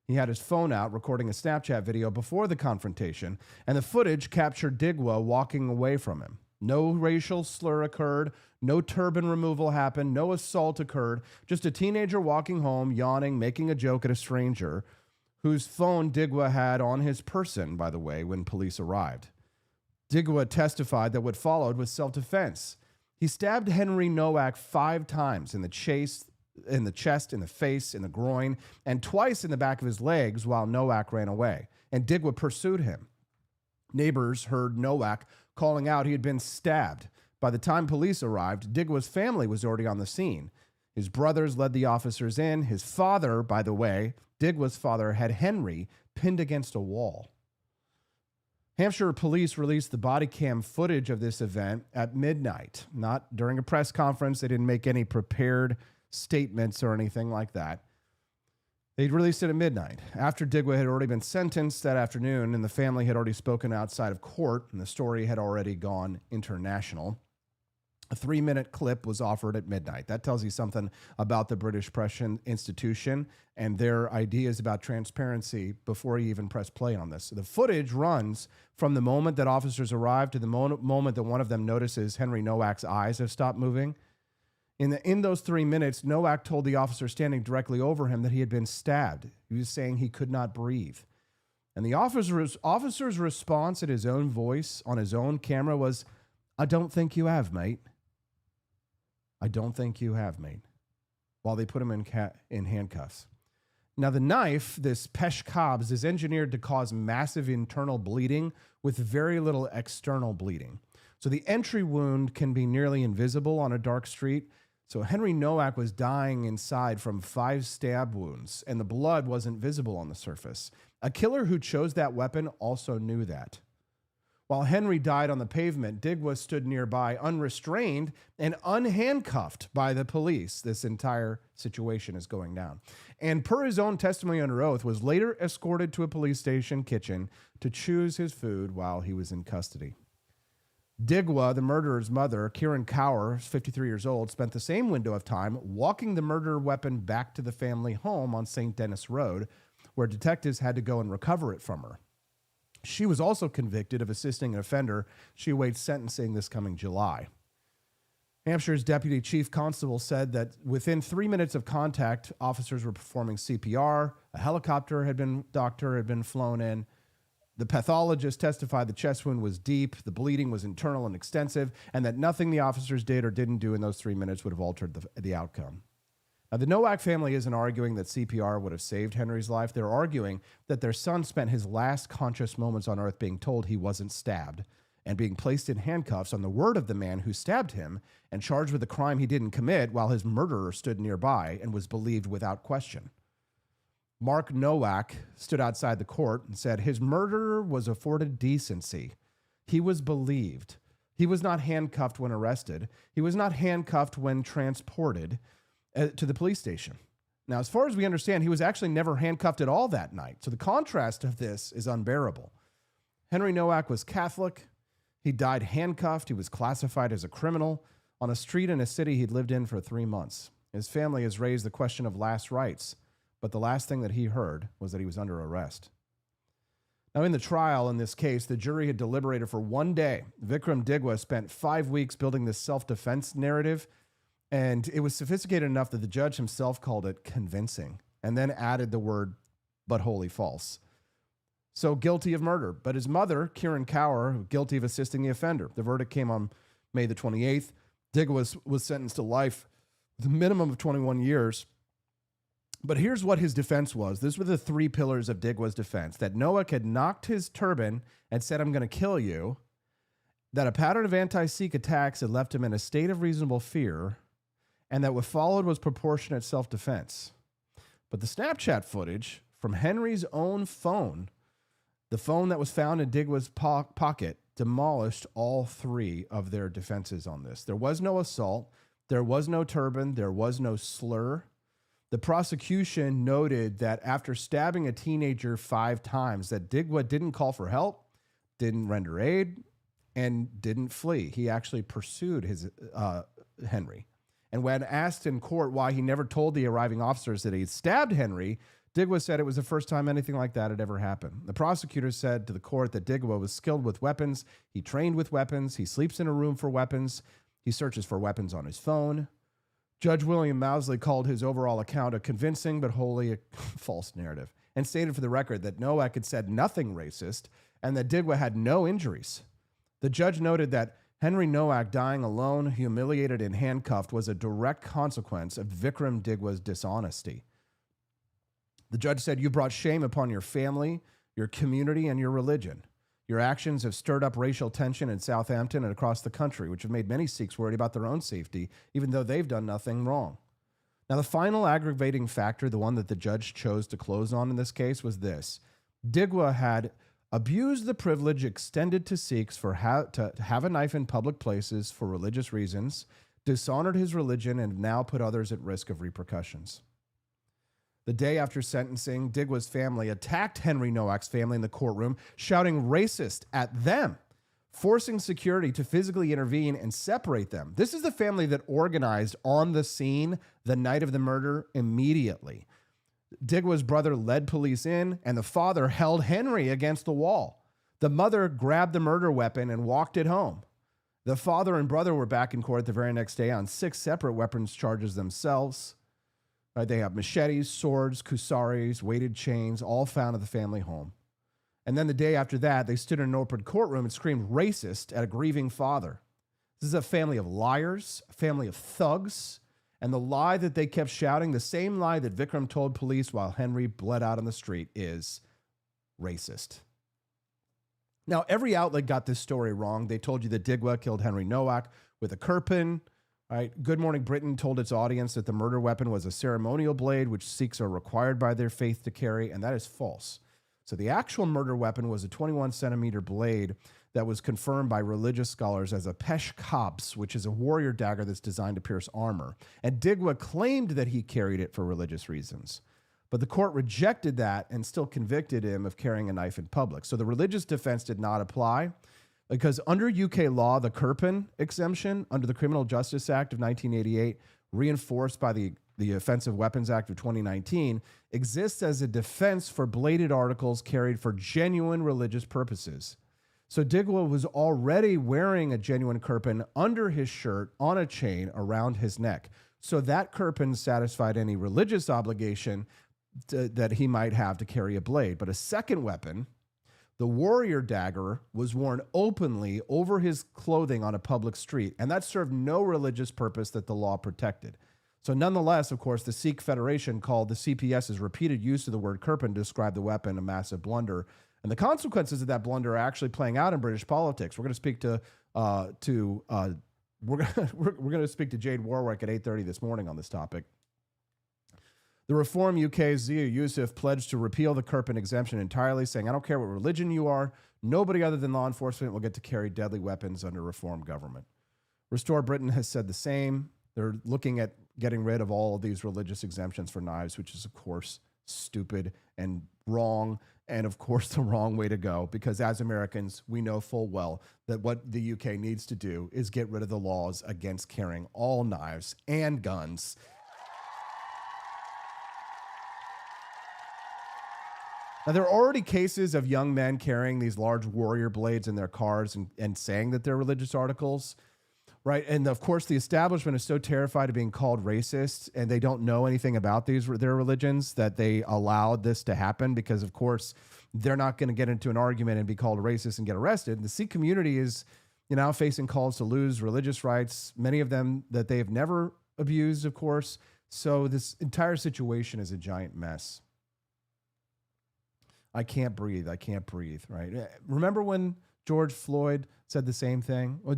He had his phone out recording a Snapchat video before the confrontation, and the footage captured Digwa walking away from him. No racial slur occurred, no turban removal happened, no assault occurred, just a teenager walking home, yawning, making a joke at a stranger, whose phone Digwa had on his person, by the way, when police arrived. Digwa testified that what followed was self-defense. He stabbed Henry Nowak 5 times in the chest, in the face, in the groin, and twice in the back of his legs while Nowak ran away, and Digwa pursued him. Neighbors heard Nowak calling out he had been stabbed. By the time police arrived, Digwa's family was already on the scene. His brothers led the officers in. His father, by the way, Digwa's father, had Henry pinned against a wall. Hampshire police released the body cam footage of this event at midnight, not during a press conference. They didn't make any prepared statements or anything like that. They released it at midnight, after Digwa had already been sentenced that afternoon, and the family had already spoken outside of court, and the story had already gone international. A 3-minute clip was offered at midnight. That tells you something about the British press institution and their ideas about transparency before you even press play on this. The footage runs from the moment that officers arrive to the moment that one of them notices Henry Nowak's eyes have stopped moving. In those 3 minutes, Nowak told the officer standing directly over him that he had been stabbed. He was saying he could not breathe. And the officer's response in his own voice on his own camera was, "I don't think you have, mate. I don't think you have, mate," while they put him in handcuffs. Now, the knife, this Peshkabs, is engineered to cause massive internal bleeding with very little external bleeding. So the entry wound can be nearly invisible on a dark street. So Henry Nowak was dying inside from 5 stab wounds, and the blood wasn't visible on the surface. A killer who chose that weapon also knew that. While Henry died on the pavement, Digwa stood nearby unrestrained and unhandcuffed by the police. This entire situation is going down. And per his own testimony under oath, was later escorted to a police station kitchen to choose his food while he was in custody. Digwa, the murderer's mother, Kieran Cower, 53 years old, spent the same window of time walking the murder weapon back to the family home on St. Denis Road, where detectives had to go and recover it from her. She was also convicted of assisting an offender. She awaits sentencing this coming July. Hampshire's deputy chief constable said that within 3 minutes of contact, officers were performing CPR. A helicopter had been flown in. The pathologist testified the chest wound was deep, the bleeding was internal and extensive, and that nothing the officers did or didn't do in those 3 minutes would have altered the outcome. Now, the Nowak family isn't arguing that CPR would have saved Henry's life. They're arguing that their son spent his last conscious moments on earth being told he wasn't stabbed and being placed in handcuffs on the word of the man who stabbed him and charged with a crime he didn't commit while his murderer stood nearby and was believed without question. Mark Nowak stood outside the court and said his murderer was afforded decency. He was believed. He was not handcuffed when arrested. He was not handcuffed when transported to the police station. Now, as far as we understand, he was actually never handcuffed at all that night. So the contrast of this is unbearable. Henry Nowak was Catholic. He died handcuffed. He was classified as a criminal on a street in a city he'd lived in for 3 months. His family has raised the question of last rites, but the last thing that he heard was that he was under arrest. Now, in the trial in this case, the jury had deliberated for 1 day. Vikram Digwa spent 5 weeks building this self-defense narrative, and it was sophisticated enough that the judge himself called it convincing, and then added the word, but wholly false. So guilty of murder. But his mother, Kieran Cower, guilty of assisting the offender. The verdict came on May the 28th. Digwa was sentenced to life with a minimum of 21 years. But here's what his defense was. These were the 3 pillars of Digwa's defense. That Nowak had knocked his turban and said, "I'm going to kill you." That a pattern of anti-Sikh attacks had left him in a state of reasonable fear. And that what followed was proportionate self-defense. But the Snapchat footage from Henry's own phone, the phone that was found in Digwa's pocket, demolished all 3 of their defenses on this. There was no assault. There was no turban. There was no slur. The prosecution noted that after stabbing a teenager 5 times, that Digwa didn't call for help. didn't render aid, and didn't flee. He actually pursued his Henry. And when asked in court why he never told the arriving officers that he had stabbed Henry, Digwa said it was the first time anything like that had ever happened. The prosecutor said to the court that Digwa was skilled with weapons. He trained with weapons. He sleeps in a room for weapons. He searches for weapons on his phone. Judge William Mousley called his overall account a convincing but wholly a false narrative and stated for the record that Nowak had said nothing racist and that Digwa had no injuries. The judge noted that Henry Nowak dying alone, humiliated and handcuffed was a direct consequence of Vikram Digwa's dishonesty. The judge said, "You brought shame upon your family, your community, and your religion. Your actions have stirred up racial tension in Southampton and across the country, which have made many Sikhs worried about their own safety, even though they've done nothing wrong." Now, the final aggravating factor, the one that the judge chose to close on in this case, was this. Digwa had abused the privilege extended to Sikhs to have a knife in public places for religious reasons, dishonored his religion, and now put others at risk of repercussions. The day after sentencing, Digwa's family attacked Henry Nowak's family in the courtroom, shouting racist at them, forcing security to physically intervene and separate them. This is the family that organized on the scene the night of the murder immediately. Digwa's brother led police in, and the father held Henry against the wall. The mother grabbed the murder weapon and walked it home. The father and brother were back in court the very next day on 6 separate weapons charges themselves. They have machetes, swords, kusaris, weighted chains, all found at the family home. And then the day after that, they stood in an open courtroom and screamed racist at a grieving father. This is a family of liars, a family of thugs. And the lie that they kept shouting, the same lie that Vikram told police while Henry bled out on the street, is racist. Now, every outlet got this story wrong. They told you that Digwa killed Henry Nowak with a Kirpan. Right? Good Morning Britain told its audience that the murder weapon was a ceremonial blade, which Sikhs are required by their faith to carry, and that is false. So the actual murder weapon was a 21-centimeter blade that was confirmed by religious scholars as a pesh kabs, which is a warrior dagger that's designed to pierce armor. And Digwa claimed that he carried it for religious reasons. But the court rejected that and still convicted him of carrying a knife in public. So the religious defense did not apply because under UK law, the Kirpan exemption under the Criminal Justice Act of 1988, reinforced by the Offensive Weapons Act of 2019, exists as a defense for bladed articles carried for genuine religious purposes. So Digwa was already wearing a genuine Kirpan under his shirt on a chain around his neck. So that Kirpan satisfied any religious obligation that he might have to carry a blade. But a second weapon, the warrior dagger, was worn openly over his clothing on a public street, and that served no religious purpose that the law protected. So nonetheless, of course, the Sikh Federation called the CPS's repeated use of the word Kirpan to describe the weapon a massive blunder. And the consequences of that blunder are actually playing out in British politics. We're going to speak to we're going to speak to Jade Warwick at 8:30 this morning on this topic. The Reform UK's Zia Yusuf pledged to repeal the Kirpan exemption entirely, saying, "I don't care what religion you are, nobody other than law enforcement will get to carry deadly weapons under Reform government." Restore Britain has said the same. They're looking at getting rid of all of these religious exemptions for knives, which is, of course, stupid and wrong, and of course the wrong way to go, because as Americans, we know full well that what the UK needs to do is get rid of the laws against carrying all knives and guns. Now, there are already cases of young men carrying these large warrior blades in their cars and saying that they're religious articles. Right. And of course, the establishment is so terrified of being called racist, and they don't know anything about their religions, that they allowed this to happen because, of course, they're not going to get into an argument and be called racist and get arrested. And the Sikh community is, now facing calls to lose religious rights, many of them that they have never abused, of course. So this entire situation is a giant mess. I can't breathe. I can't breathe. Right. Remember when George Floyd said the same thing? Well,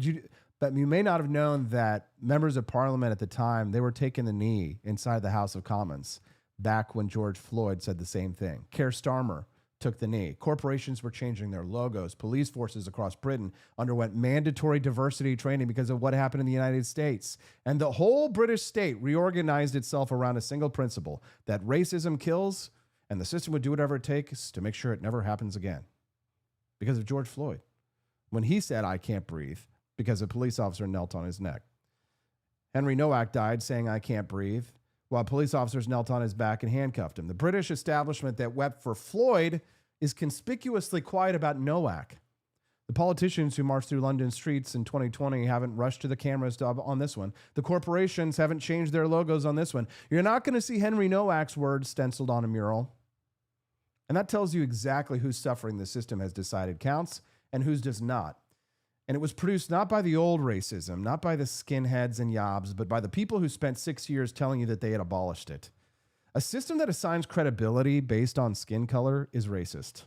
but you may not have known that members of parliament at the time, they were taking the knee inside the House of Commons back when George Floyd said the same thing. Keir Starmer took the knee. Corporations were changing their logos. Police forces across Britain underwent mandatory diversity training because of what happened in the United States. And the whole British state reorganized itself around a single principle, that racism kills, and the system would do whatever it takes to make sure it never happens again. because of George Floyd, when he said, "I can't breathe," because a police officer knelt on his neck. Henry Nowak died saying, "I can't breathe," while police officers knelt on his back and handcuffed him. The British establishment that wept for Floyd is conspicuously quiet about Nowak. The politicians who marched through London streets in 2020 haven't rushed to the cameras on this one. The corporations haven't changed their logos on this one. You're not going to see Henry Nowak's words stenciled on a mural. And that tells you exactly whose suffering the system has decided counts and whose does not. And it was produced not by the old racism, not by the skinheads and yobs, but by the people who spent 6 years telling you that they had abolished it. A system that assigns credibility based on skin color is racist.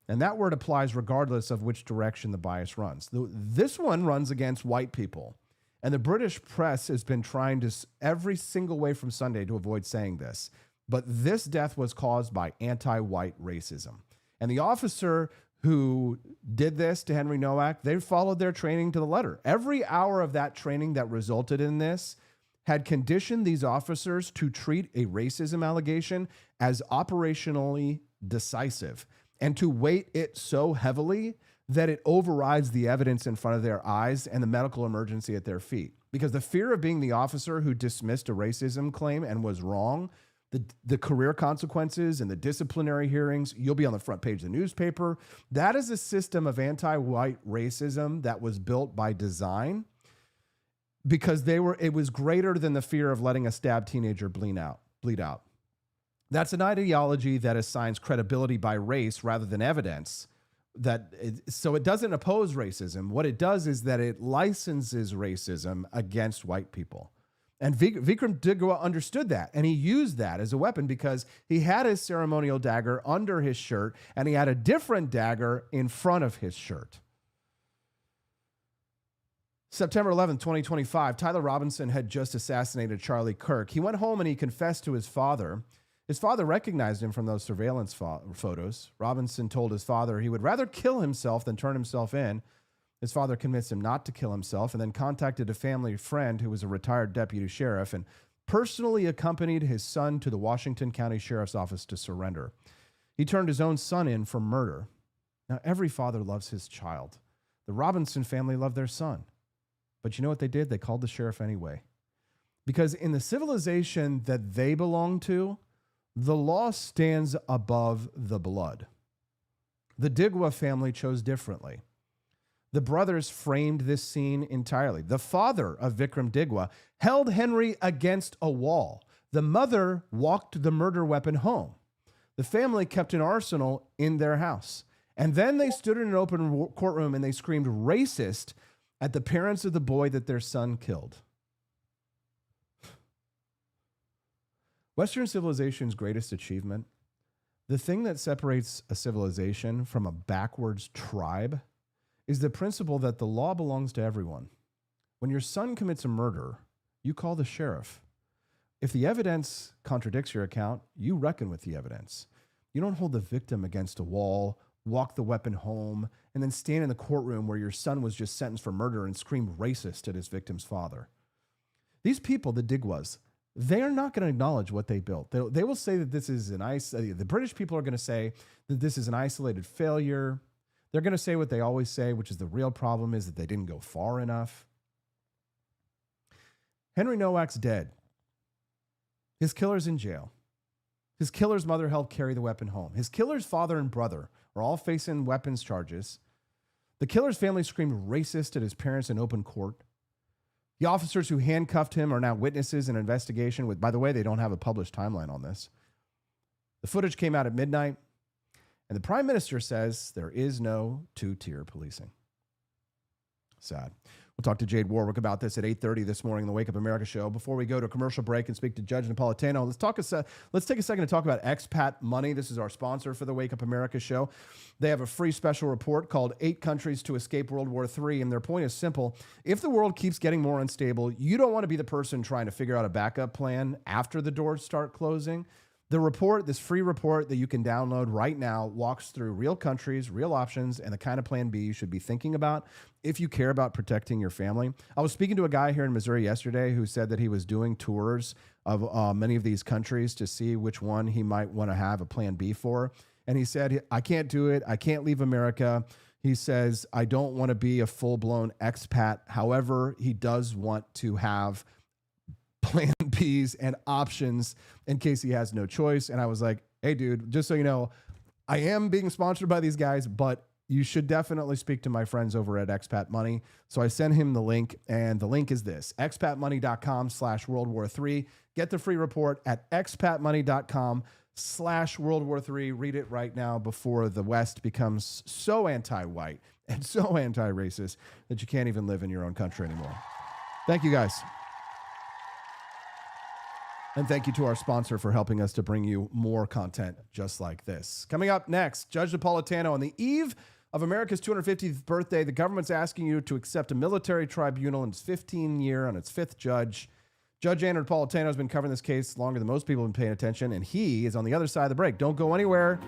And that word applies regardless of which direction the bias runs. This one runs against white people. And the British press has been trying to every single way from Sunday to avoid saying this. But this death was caused by anti-white racism. And the officer who did this to Henry Nowak, they followed their training to the letter. Every hour of that training that resulted in this had conditioned these officers to treat a racism allegation as operationally decisive and to weight it so heavily that it overrides the evidence in front of their eyes and the medical emergency at their feet. Because the fear of being the officer who dismissed a racism claim and was wrong, the career consequences and the disciplinary hearings, you'll be on the front page of the newspaper. That is a system of anti-white racism that was built by design because it was greater than the fear of letting a stabbed teenager bleed out. That's an ideology that assigns credibility by race rather than evidence. So it doesn't oppose racism. What it does is that it licenses racism against white people. And Vikram Digwa understood that, and he used that as a weapon because he had his ceremonial dagger under his shirt, and he had a different dagger in front of his shirt. September 11th, 2025, Tyler Robinson had just assassinated Charlie Kirk. He went home and he confessed to his father. His father recognized him from those surveillance photos. Robinson told his father he would rather kill himself than turn himself in. His father convinced him not to kill himself and then contacted a family friend who was a retired deputy sheriff and personally accompanied his son to the Washington County Sheriff's Office to surrender. He turned his own son in for murder. Now, every father loves his child. The Robinson family loved their son. But you know what they did? They called the sheriff anyway. Because in the civilization that they belong to, the law stands above the blood. The Digwa family chose differently. The brothers framed this scene entirely. The father of Vikram Digwa held Henry against a wall. The mother walked the murder weapon home. The family kept an arsenal in their house. And then they stood in an open courtroom and they screamed racist at the parents of the boy that their son killed. Western civilization's greatest achievement, the thing that separates a civilization from a backwards tribe, is the principle that the law belongs to everyone. When your son commits a murder, you call the sheriff. If the evidence contradicts your account, you reckon with the evidence. You don't hold the victim against a wall, walk the weapon home, and then stand in the courtroom where your son was just sentenced for murder and scream racist at his victim's father. These people, the Digwas, they are not going to acknowledge what they built. They will say that this is the British people are going to say that this is an isolated failure. They're going to say what they always say, which is the real problem is that they didn't go far enough. Henry Nowak's dead. His killer's in jail. His killer's mother helped carry the weapon home. His killer's father and brother are all facing weapons charges. The killer's family screamed racist at his parents in open court. The officers who handcuffed him are now witnesses in an investigation with, by the way, they don't have a published timeline on this. The footage came out at midnight. And the Prime Minister says there is no two-tier policing. Sad. We'll talk to Jade Warwick about this at 8:30 this morning in the Wake Up America show. Before we go to a commercial break and speak to Judge Napolitano, let's take a second to talk about expat money. This is our sponsor for the Wake Up America show. They have a free special report called 8 Countries to Escape World War III, and their point is simple. If the world keeps getting more unstable, you don't want to be the person trying to figure out a backup plan after the doors start closing. The report, this free report that you can download right now, walks through real countries, real options, and the kind of plan B you should be thinking about if you care about protecting your family. I was speaking to a guy here in Missouri yesterday who said that he was doing tours of many of these countries to see which one he might want to have a plan B for. And he said, I can't do it. I can't leave America. He says, I don't want to be a full-blown expat. However, he does want to have plan Bs and options in case he has no choice. And I was like, hey, dude, just so you know, I am being sponsored by these guys, but you should definitely speak to my friends over at Expat Money. So I sent him the link, and the link is this, expatmoney.com/World War III. Get the free report at expatmoney.com/World War III. Read it right now before the West becomes so anti-white and so anti-racist that you can't even live in your own country anymore. Thank you, guys. And thank you to our sponsor for helping us to bring you more content just like this. Coming up next, Judge Napolitano. On the eve of America's 250th birthday, the government's asking you to accept a military tribunal in its 15th year on its fifth judge. Judge Henry Napolitano has been covering this case longer than most people have been paying attention, and he is on the other side of the break. Don't go anywhere.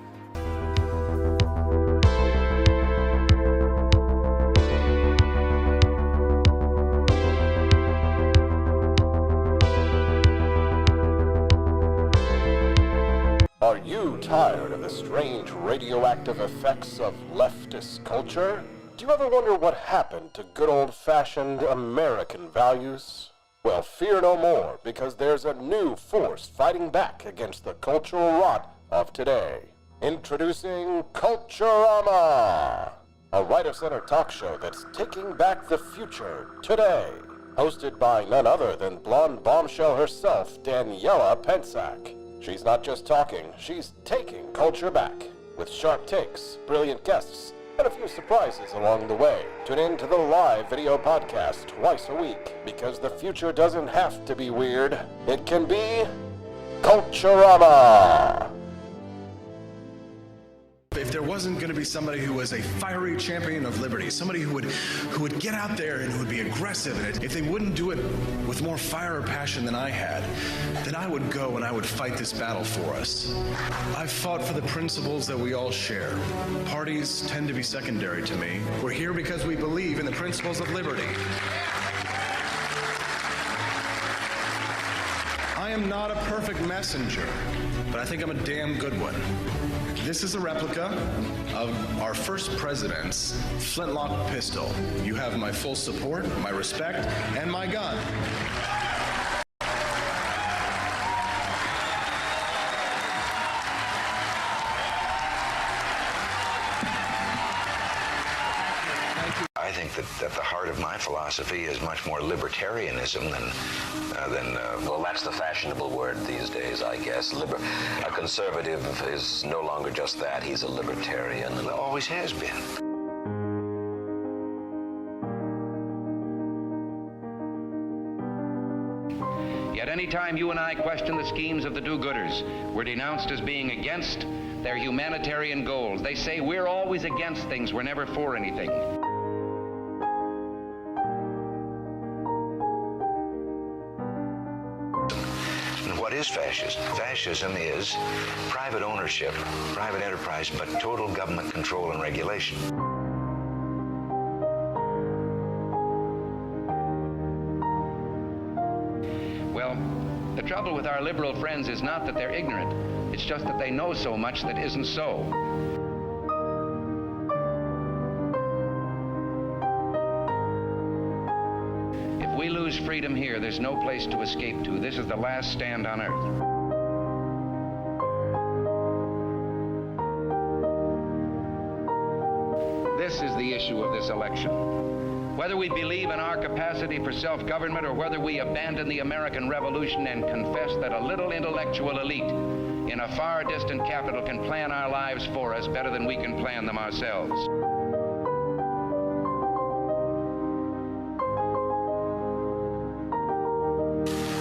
Are you tired of the strange radioactive effects of leftist culture? Do you ever wonder what happened to good old-fashioned American values? Well, fear no more, because there's a new force fighting back against the cultural rot of today. Introducing Culturama, a right-of-center talk show that's taking back the future today. Hosted by none other than blonde bombshell herself, Daniela Pensack. She's not just talking, she's taking culture back. With sharp takes, brilliant guests, and a few surprises along the way. Tune in to the live video podcast twice a week, because the future doesn't have to be weird. It can be Culturama. If there wasn't going to be somebody who was a fiery champion of liberty, somebody who would get out there and who would be aggressive, and if they wouldn't do it with more fire or passion than I had, then I would go and I would fight this battle for us. I've fought for the principles that we all share. Parties tend to be secondary to me. We're here because we believe in the principles of liberty. I am not a perfect messenger, but I think I'm a damn good one. This is a replica of our first president's flintlock pistol. You have my full support, my respect, and my gun. I think that the heart of my philosophy is much more libertarianism than well, that's the fashionable word these days, I guess. A conservative is no longer just that. He's a libertarian, and always has been. Yet any time you and I question the schemes of the do-gooders, we're denounced as being against their humanitarian goals. They say we're always against things, we're never for anything. What is fascism? Fascism is private ownership, private enterprise, but total government control and regulation. Well, the trouble with our liberal friends is not that they're ignorant. It's just that they know so much that isn't so. If we lose freedom here, there's no place to escape to. This is the last stand on earth. This is the issue of this election. Whether we believe in our capacity for self-government or whether we abandon the American Revolution and confess that a little intellectual elite in a far distant capital can plan our lives for us better than we can plan them ourselves.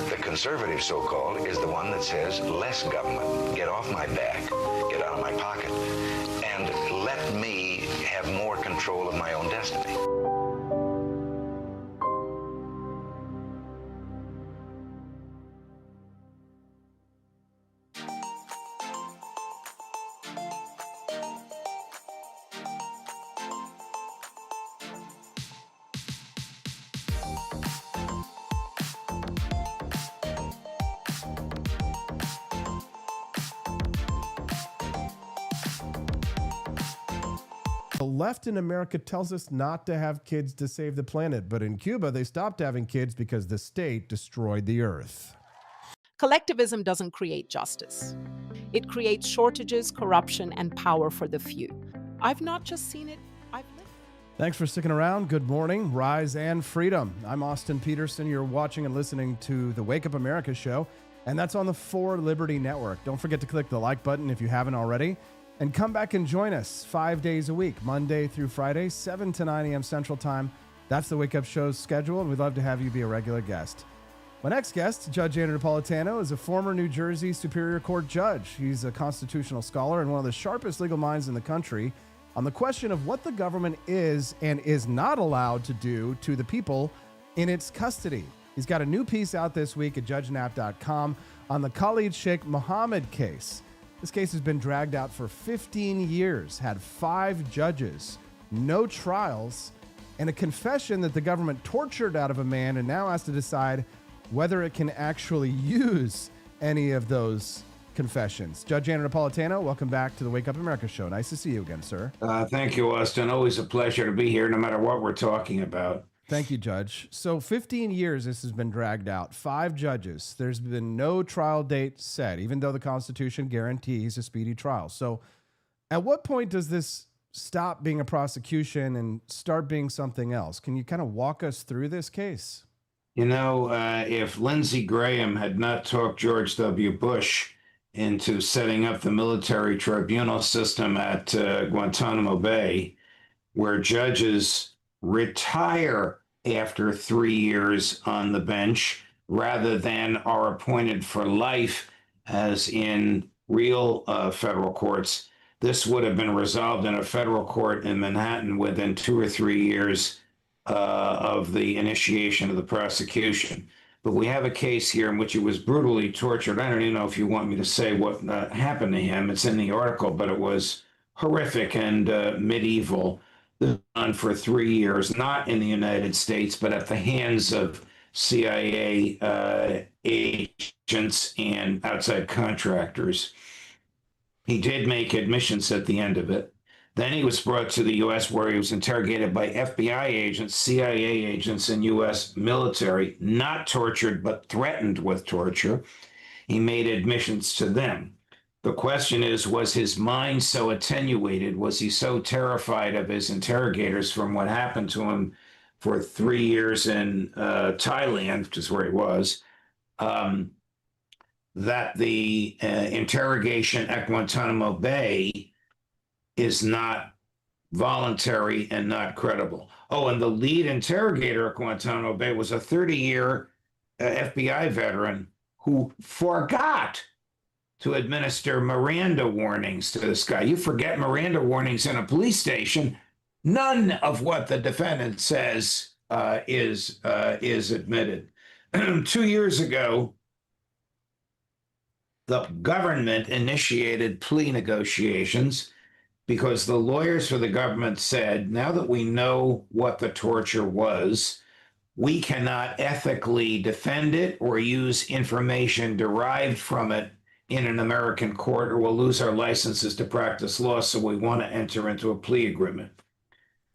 The conservative, so-called, is the one that says less government, get off my back, get out of my pocket, and let me have more control of my own destiny. The left in America tells us not to have kids to save the planet, but in Cuba, they stopped having kids because the state destroyed the earth. Collectivism doesn't create justice. It creates shortages, corruption, and power for the few. I've not just seen it, I've lived it. Thanks for sticking around. Good morning, Rise and Freedom. I'm Austin Peterson. You're watching and listening to the Wake Up America show, and that's on the 4 Liberty Network. Don't forget to click the like button if you haven't already. And come back and join us 5 days a week, Monday through Friday, 7 to 9 a.m. Central Time. That's the Wake Up Show's schedule, and we'd love to have you be a regular guest. My next guest, Judge Henry Napolitano, is a former New Jersey Superior Court judge. He's a constitutional scholar and one of the sharpest legal minds in the country on the question of what the government is and is not allowed to do to the people in its custody. He's got a new piece out this week at judgenap.com on the Khalid Sheikh Mohammed case. This case has been dragged out for 15 years, had 5 judges, no trials, and a confession that the government tortured out of a man and now has to decide whether it can actually use any of those confessions. Judge Henry Napolitano, welcome back to the Wake Up America show. Nice to see you again, sir. Thank you, Austin. Always a pleasure to be here, no matter what we're talking about. Thank you, Judge. So 15 years this has been dragged out. 5 judges. There's been no trial date set, even though the Constitution guarantees a speedy trial. So at what point does this stop being a prosecution and start being something else? Can you kind of walk us through this case? You know, if Lindsey Graham had not talked George W. Bush into setting up the military tribunal system at Guantanamo Bay, where judges retire after 3 years on the bench rather than are appointed for life as in real federal courts, this would have been resolved in a federal court in Manhattan within 2 or 3 years of the initiation of the prosecution. But we have a case here in which he was brutally tortured. I don't even know if you want me to say what happened to him. It's in the article, but it was horrific and medieval. On for 3 years, not in the United States, but at the hands of CIA agents and outside contractors. He did make admissions at the end of it. Then he was brought to the U.S., where he was interrogated by FBI agents, CIA agents, and U.S. military, not tortured, but threatened with torture. He made admissions to them. The question is, was his mind so attenuated? Was he so terrified of his interrogators from what happened to him for 3 years in Thailand, which is where he was, that the interrogation at Guantanamo Bay is not voluntary and not credible? Oh, and the lead interrogator at Guantanamo Bay was a 30-year FBI veteran who forgot to administer Miranda warnings to this guy. You forget Miranda warnings in a police station, none of what the defendant says is admitted. 2 years ago, the government initiated plea negotiations because the lawyers for the government said, now that we know what the torture was, we cannot ethically defend it or use information derived from it in an American court, or we'll lose our licenses to practice law, so we want to enter into a plea agreement.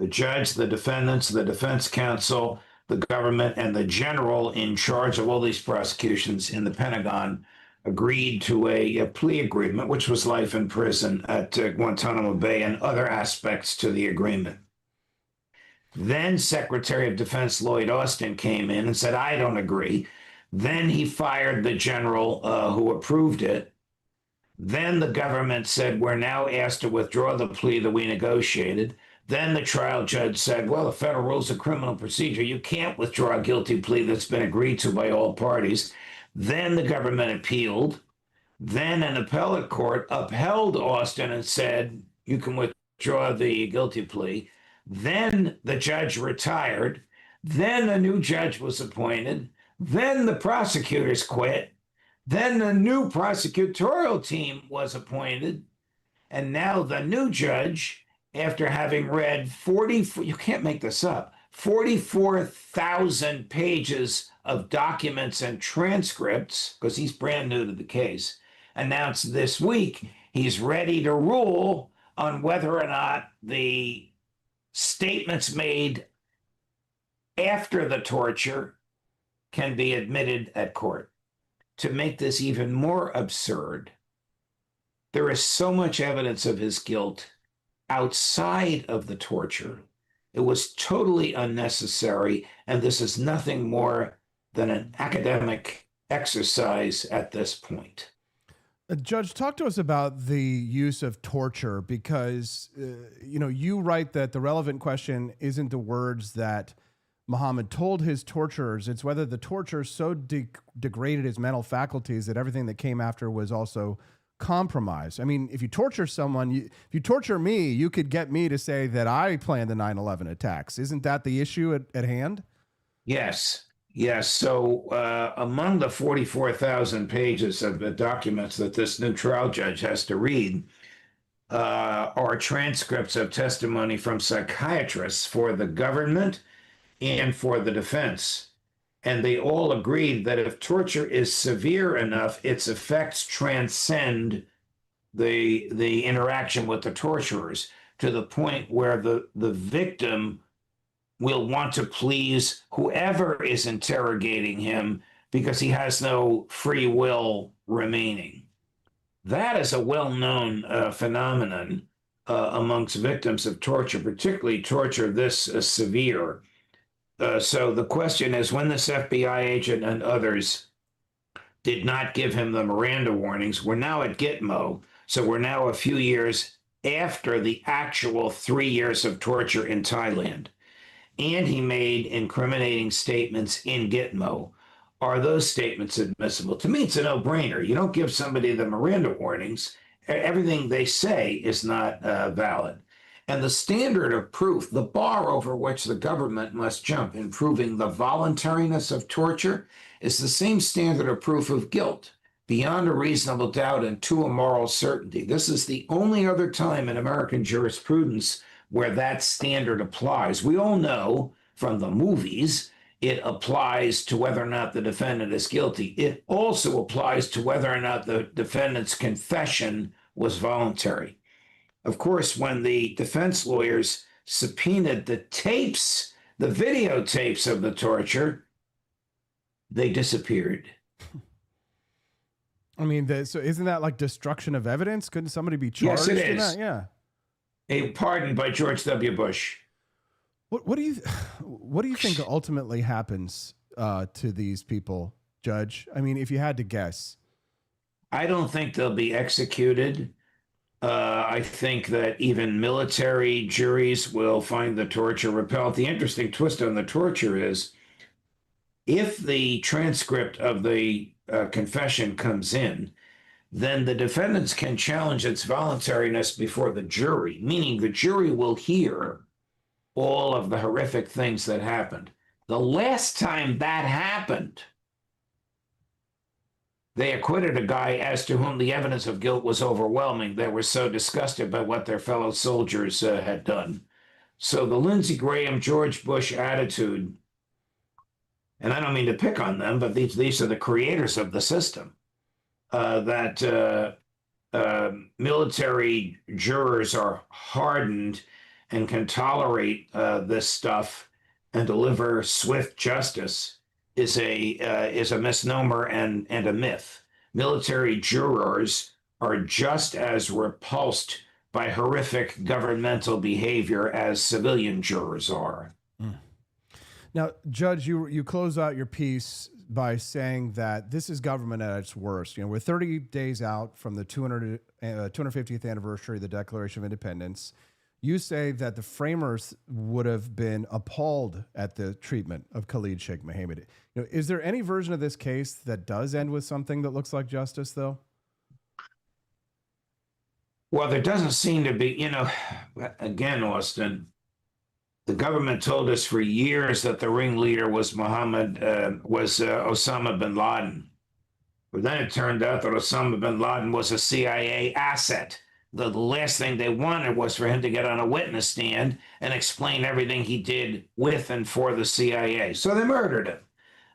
The judge, the defendants, the defense counsel, the government, and the general in charge of all these prosecutions in the Pentagon agreed to a plea agreement, which was life in prison at Guantanamo Bay and other aspects to the agreement. Then Secretary of Defense Lloyd Austin came in and said, I don't agree. Then he fired the general who approved it. Then the government said, we're now asked to withdraw the plea that we negotiated. Then the trial judge said, well, the federal rules of criminal procedure, you can't withdraw a guilty plea that's been agreed to by all parties. Then the government appealed. Then an appellate court upheld Austin and said, you can withdraw the guilty plea. Then the judge retired. Then a new judge was appointed. Then the prosecutors quit. Then the new prosecutorial team was appointed. And now the new judge, after having read you can't make this up, 44,000 pages of documents and transcripts, because he's brand new to the case, announced this week he's ready to rule on whether or not the statements made after the torture can be admitted at court. To make this even more absurd, there is so much evidence of his guilt outside of the torture. It was totally unnecessary, and this is nothing more than an academic exercise at this point. Judge, talk to us about the use of torture, because you write that the relevant question isn't the words that Muhammad told his torturers. It's whether the torture so degraded his mental faculties that everything that came after was also compromised. I mean, if you torture someone, if you torture me, you could get me to say that I planned the 9/11 attacks. Isn't that the issue at hand? Yes. Yes. So among the 44,000 pages of the documents that this new trial judge has to read are transcripts of testimony from psychiatrists for the government and for the defense. And they all agreed that if torture is severe enough, its effects transcend the interaction with the torturers to the point where the victim will want to please whoever is interrogating him because he has no free will remaining. That is a well-known phenomenon amongst victims of torture, particularly torture this severe. So the question is, when this FBI agent and others did not give him the Miranda warnings, we're now at Gitmo, so we're now a few years after the actual 3 years of torture in Thailand. And he made incriminating statements in Gitmo. Are those statements admissible? To me, it's a no-brainer. You don't give somebody the Miranda warnings. Everything they say is not valid. And the standard of proof, the bar over which the government must jump in proving the voluntariness of torture, is the same standard of proof of guilt, beyond a reasonable doubt and to a moral certainty. This is the only other time in American jurisprudence where that standard applies. We all know from the movies it applies to whether or not the defendant is guilty. It also applies to whether or not the defendant's confession was voluntary. Of course, when the defense lawyers subpoenaed the tapes, the videotapes of the torture, they disappeared. I mean, so isn't that like destruction of evidence? Couldn't somebody be charged? Yes, it in is. That? Yeah. A pardon by George W. Bush. What do you think ultimately happens to these people, Judge? I mean, if you had to guess. I don't think they'll be executed. I think that even military juries will find the torture repellent. The interesting twist on the torture is if the transcript of the confession comes in, then the defendants can challenge its voluntariness before the jury, meaning the jury will hear all of the horrific things that happened. The last time that happened, they acquitted a guy as to whom the evidence of guilt was overwhelming. They were so disgusted by what their fellow soldiers had done. So the Lindsey Graham, George Bush attitude, and I don't mean to pick on them, but these are the creators of the system, that military jurors are hardened and can tolerate this stuff and deliver swift justice is a misnomer and a myth. Military jurors are just as repulsed by horrific governmental behavior as civilian jurors are. Now, Judge, you close out your piece by saying that this is government at its worst. You know, we're 30 days out from the 250th anniversary of the Declaration of Independence. You say that the framers would have been appalled at the treatment of Khalid Sheikh Mohammed. You know, is there any version of this case that does end with something that looks like justice, though? Well, there doesn't seem to be, again, Austin, the government told us for years that the ringleader was Osama bin Laden. But then it turned out that Osama bin Laden was a CIA asset. The last thing they wanted was for him to get on a witness stand and explain everything he did with and for the CIA. So they murdered him.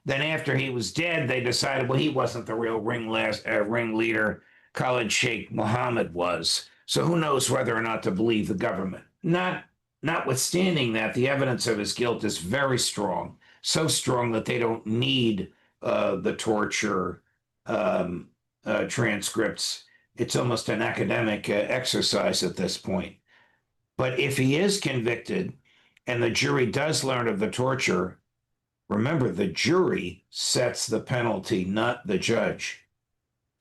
Then after he was dead, they decided, well, he wasn't the real ringleader. Khalid Sheikh Mohammed was. So who knows whether or not to believe the government? Not notwithstanding that, the evidence of his guilt is very strong, so strong that they don't need the torture transcripts. It's almost an academic exercise at this point. But if he is convicted and the jury does learn of the torture, remember, the jury sets the penalty, not the judge.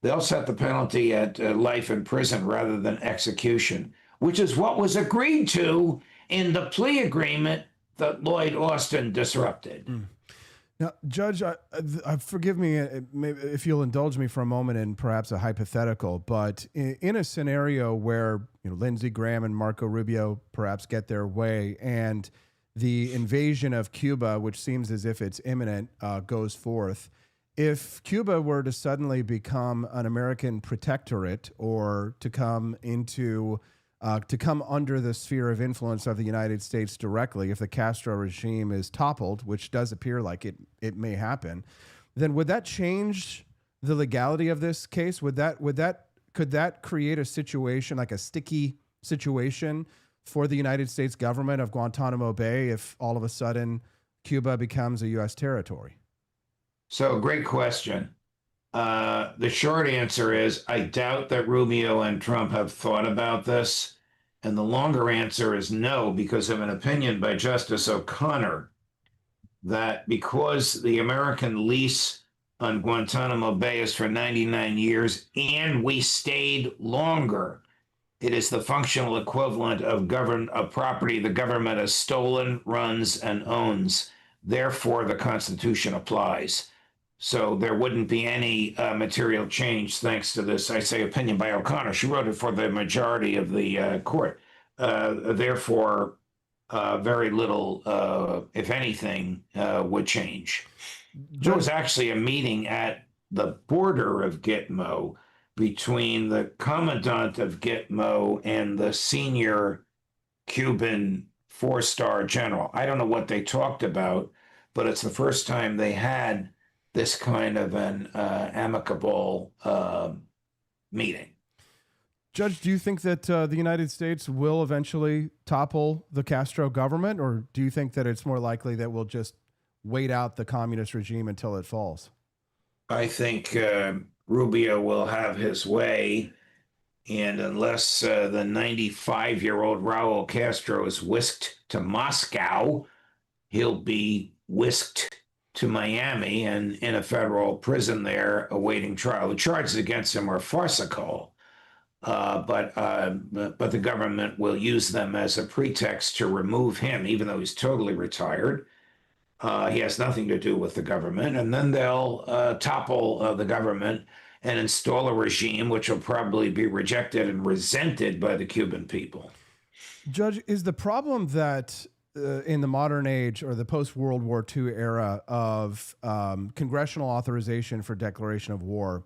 They'll set the penalty at life in prison rather than execution, which is what was agreed to in the plea agreement that Lloyd Austin disrupted. Now, Judge, forgive me if you'll indulge me for a moment in perhaps a hypothetical, but in a scenario where Lindsey Graham and Marco Rubio perhaps get their way and the invasion of Cuba, which seems as if it's imminent, goes forth, if Cuba were to suddenly become an American protectorate or to come under the sphere of influence of the United States directly, if the Castro regime is toppled, which does appear like it may happen, then would that change the legality of this case? Could that create a situation, like a sticky situation for the United States government of Guantanamo Bay if all of a sudden Cuba becomes a U.S. territory? So, great question. The short answer is I doubt that Rubio and Trump have thought about this. And the longer answer is no, because of an opinion by Justice O'Connor that because the American lease on Guantanamo Bay is for 99 years and we stayed longer, it is the functional equivalent of property the government has stolen, runs, and owns. Therefore, the Constitution applies. So there wouldn't be any material change thanks to this, I say, opinion by O'Connor. She wrote it for the majority of the court. Therefore, very little, if anything, would change. There was actually a meeting at the border of Gitmo between the commandant of Gitmo and the senior Cuban four-star general. I don't know what they talked about, but it's the first time they had this kind of an amicable meeting. Judge, do you think that the United States will eventually topple the Castro government, or do you think that it's more likely that we'll just wait out the communist regime until it falls? I think Rubio will have his way, and unless the 95-year-old Raul Castro is whisked to Moscow, he'll be whisked to Miami and in a federal prison there awaiting trial. The charges against him are farcical, but the government will use them as a pretext to remove him, even though he's totally retired. He has nothing to do with the government, and then they'll topple the government and install a regime which will probably be rejected and resented by the Cuban people. Judge, is the problem that in the modern age or the post-World War II era of congressional authorization for declaration of war,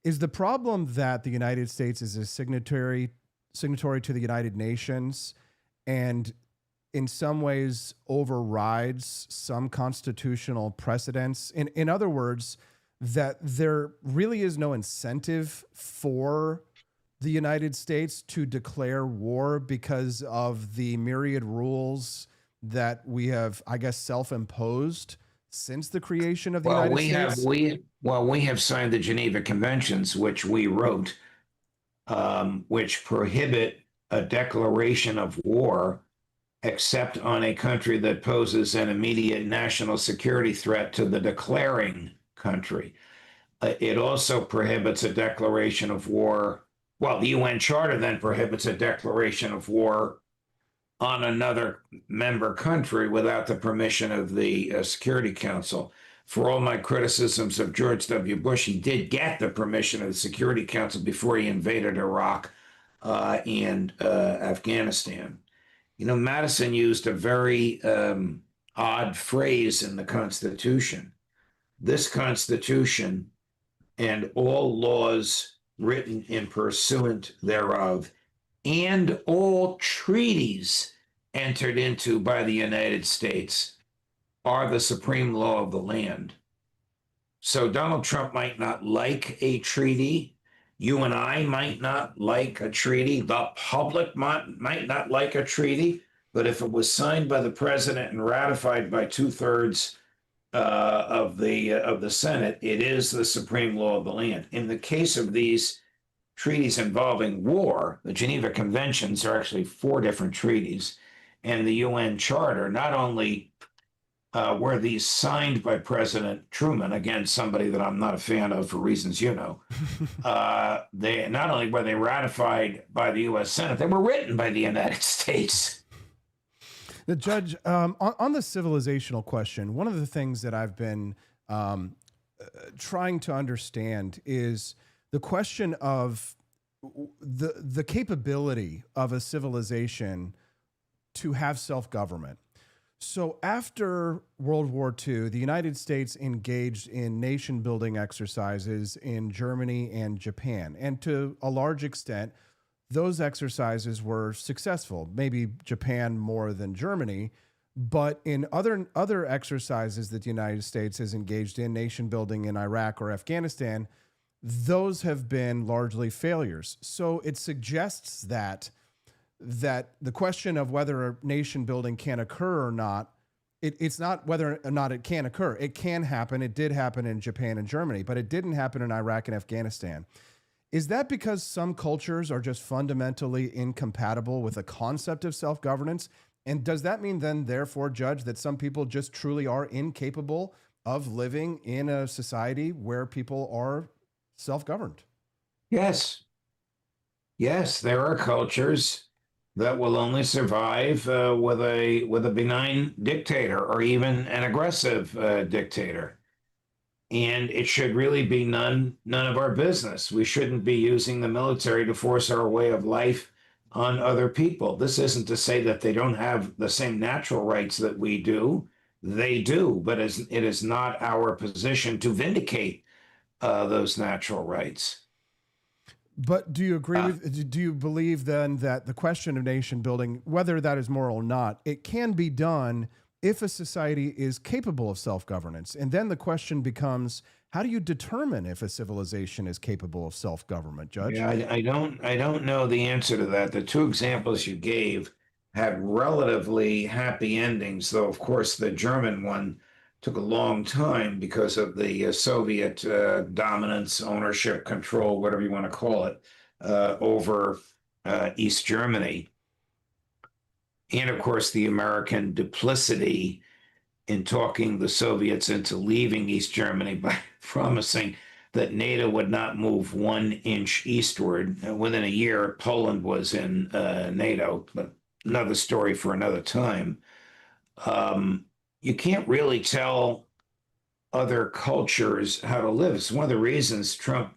is the problem that the United States is a signatory to the United Nations and in some ways overrides some constitutional precedents? In other words, that there really is no incentive for the United States to declare war because of the myriad rules that we have, I guess, self-imposed since the creation of the United States? We have signed the Geneva Conventions, which we wrote, which prohibit a declaration of war except on a country that poses an immediate national security threat to the declaring country. It also prohibits a declaration of war. Well, the UN Charter then prohibits a declaration of war on another member country without the permission of the Security Council. For all my criticisms of George W. Bush, he did get the permission of the Security Council before he invaded Iraq and Afghanistan. You know, Madison used a very odd phrase in the Constitution. This Constitution and all laws written in pursuant thereof and all treaties entered into by the United States are the supreme law of the land. So Donald Trump might not like a treaty. You and I might not like a treaty. The public might not like a treaty. But if it was signed by the president and ratified by 2/3 of the Senate, it is the supreme law of the land. In the case of these treaties involving war, the Geneva Conventions are actually 4 different treaties, and the UN Charter. Not only were these signed by President Truman, again, somebody that I'm not a fan of for reasons you know, they not only were they ratified by the U.S. Senate, they were written by the United States. The judge, on the civilizational question, one of the things that I've been trying to understand is the question of the capability of a civilization to have self-government. So after World War II, the United States engaged in nation-building exercises in Germany and Japan. And to a large extent, those exercises were successful, maybe Japan more than Germany. But in other exercises that the United States has engaged in, nation-building in Iraq or Afghanistan, those have been largely failures. So it suggests that the question of whether a nation building can occur or not, it's not whether or not it can occur. It can happen. It did happen in Japan and Germany, but it didn't happen in Iraq and Afghanistan. Is that because some cultures are just fundamentally incompatible with the concept of self-governance? And does that mean then, therefore, Judge, that some people just truly are incapable of living in a society where people are self-governed? Yes. Yes, there are cultures that will only survive with a benign dictator or even an aggressive dictator. And it should really be none of our business. We shouldn't be using the military to force our way of life on other people. This isn't to say that they don't have the same natural rights that we do. They do, but it is not our position to vindicate those natural rights. But do you agree with, do you believe then that the question of nation building, whether that is moral or not, it can be done if a society is capable of self-governance? And then the question becomes, how do you determine if a civilization is capable of self-government, Judge? Yeah, I don't know the answer to that. The 2 examples you gave had relatively happy endings, though, of course, the German one took a long time because of the Soviet dominance, ownership, control, whatever you want to call it, over East Germany. And of course, the American duplicity in talking the Soviets into leaving East Germany by promising that NATO would not move 1 inch eastward. Within a year, Poland was in NATO, but another story for another time. You can't really tell other cultures how to live. It's one of the reasons Trump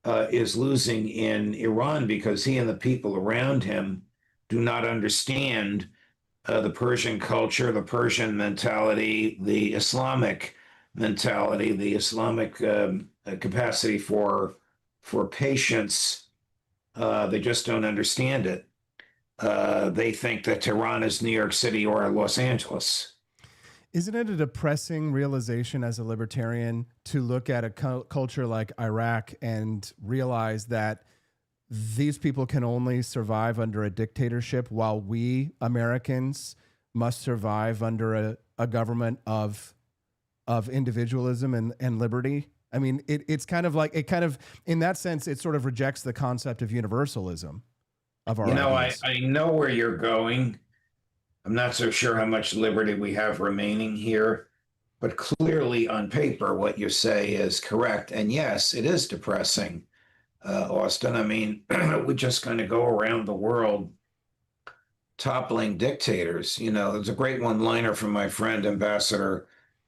is losing in Iran, because he and the people around him do not understand the Persian culture, the Persian mentality, the Islamic mentality, the Islamic capacity for patience. They just don't understand it. They think that Tehran is New York City or Los Angeles. Isn't it a depressing realization as a libertarian to look at a culture like Iraq and realize that these people can only survive under a dictatorship while we Americans must survive under a government of individualism and liberty? I mean, it's kind of like, in that sense, it sort of rejects the concept of universalism of our ideas. I know where you're going. I'm not so sure how much liberty we have remaining here, but clearly on paper, what you say is correct. And yes, it is depressing, Austin. I mean, we just kind of go around the world toppling dictators. You know, there's a great one-liner from my friend, Ambassador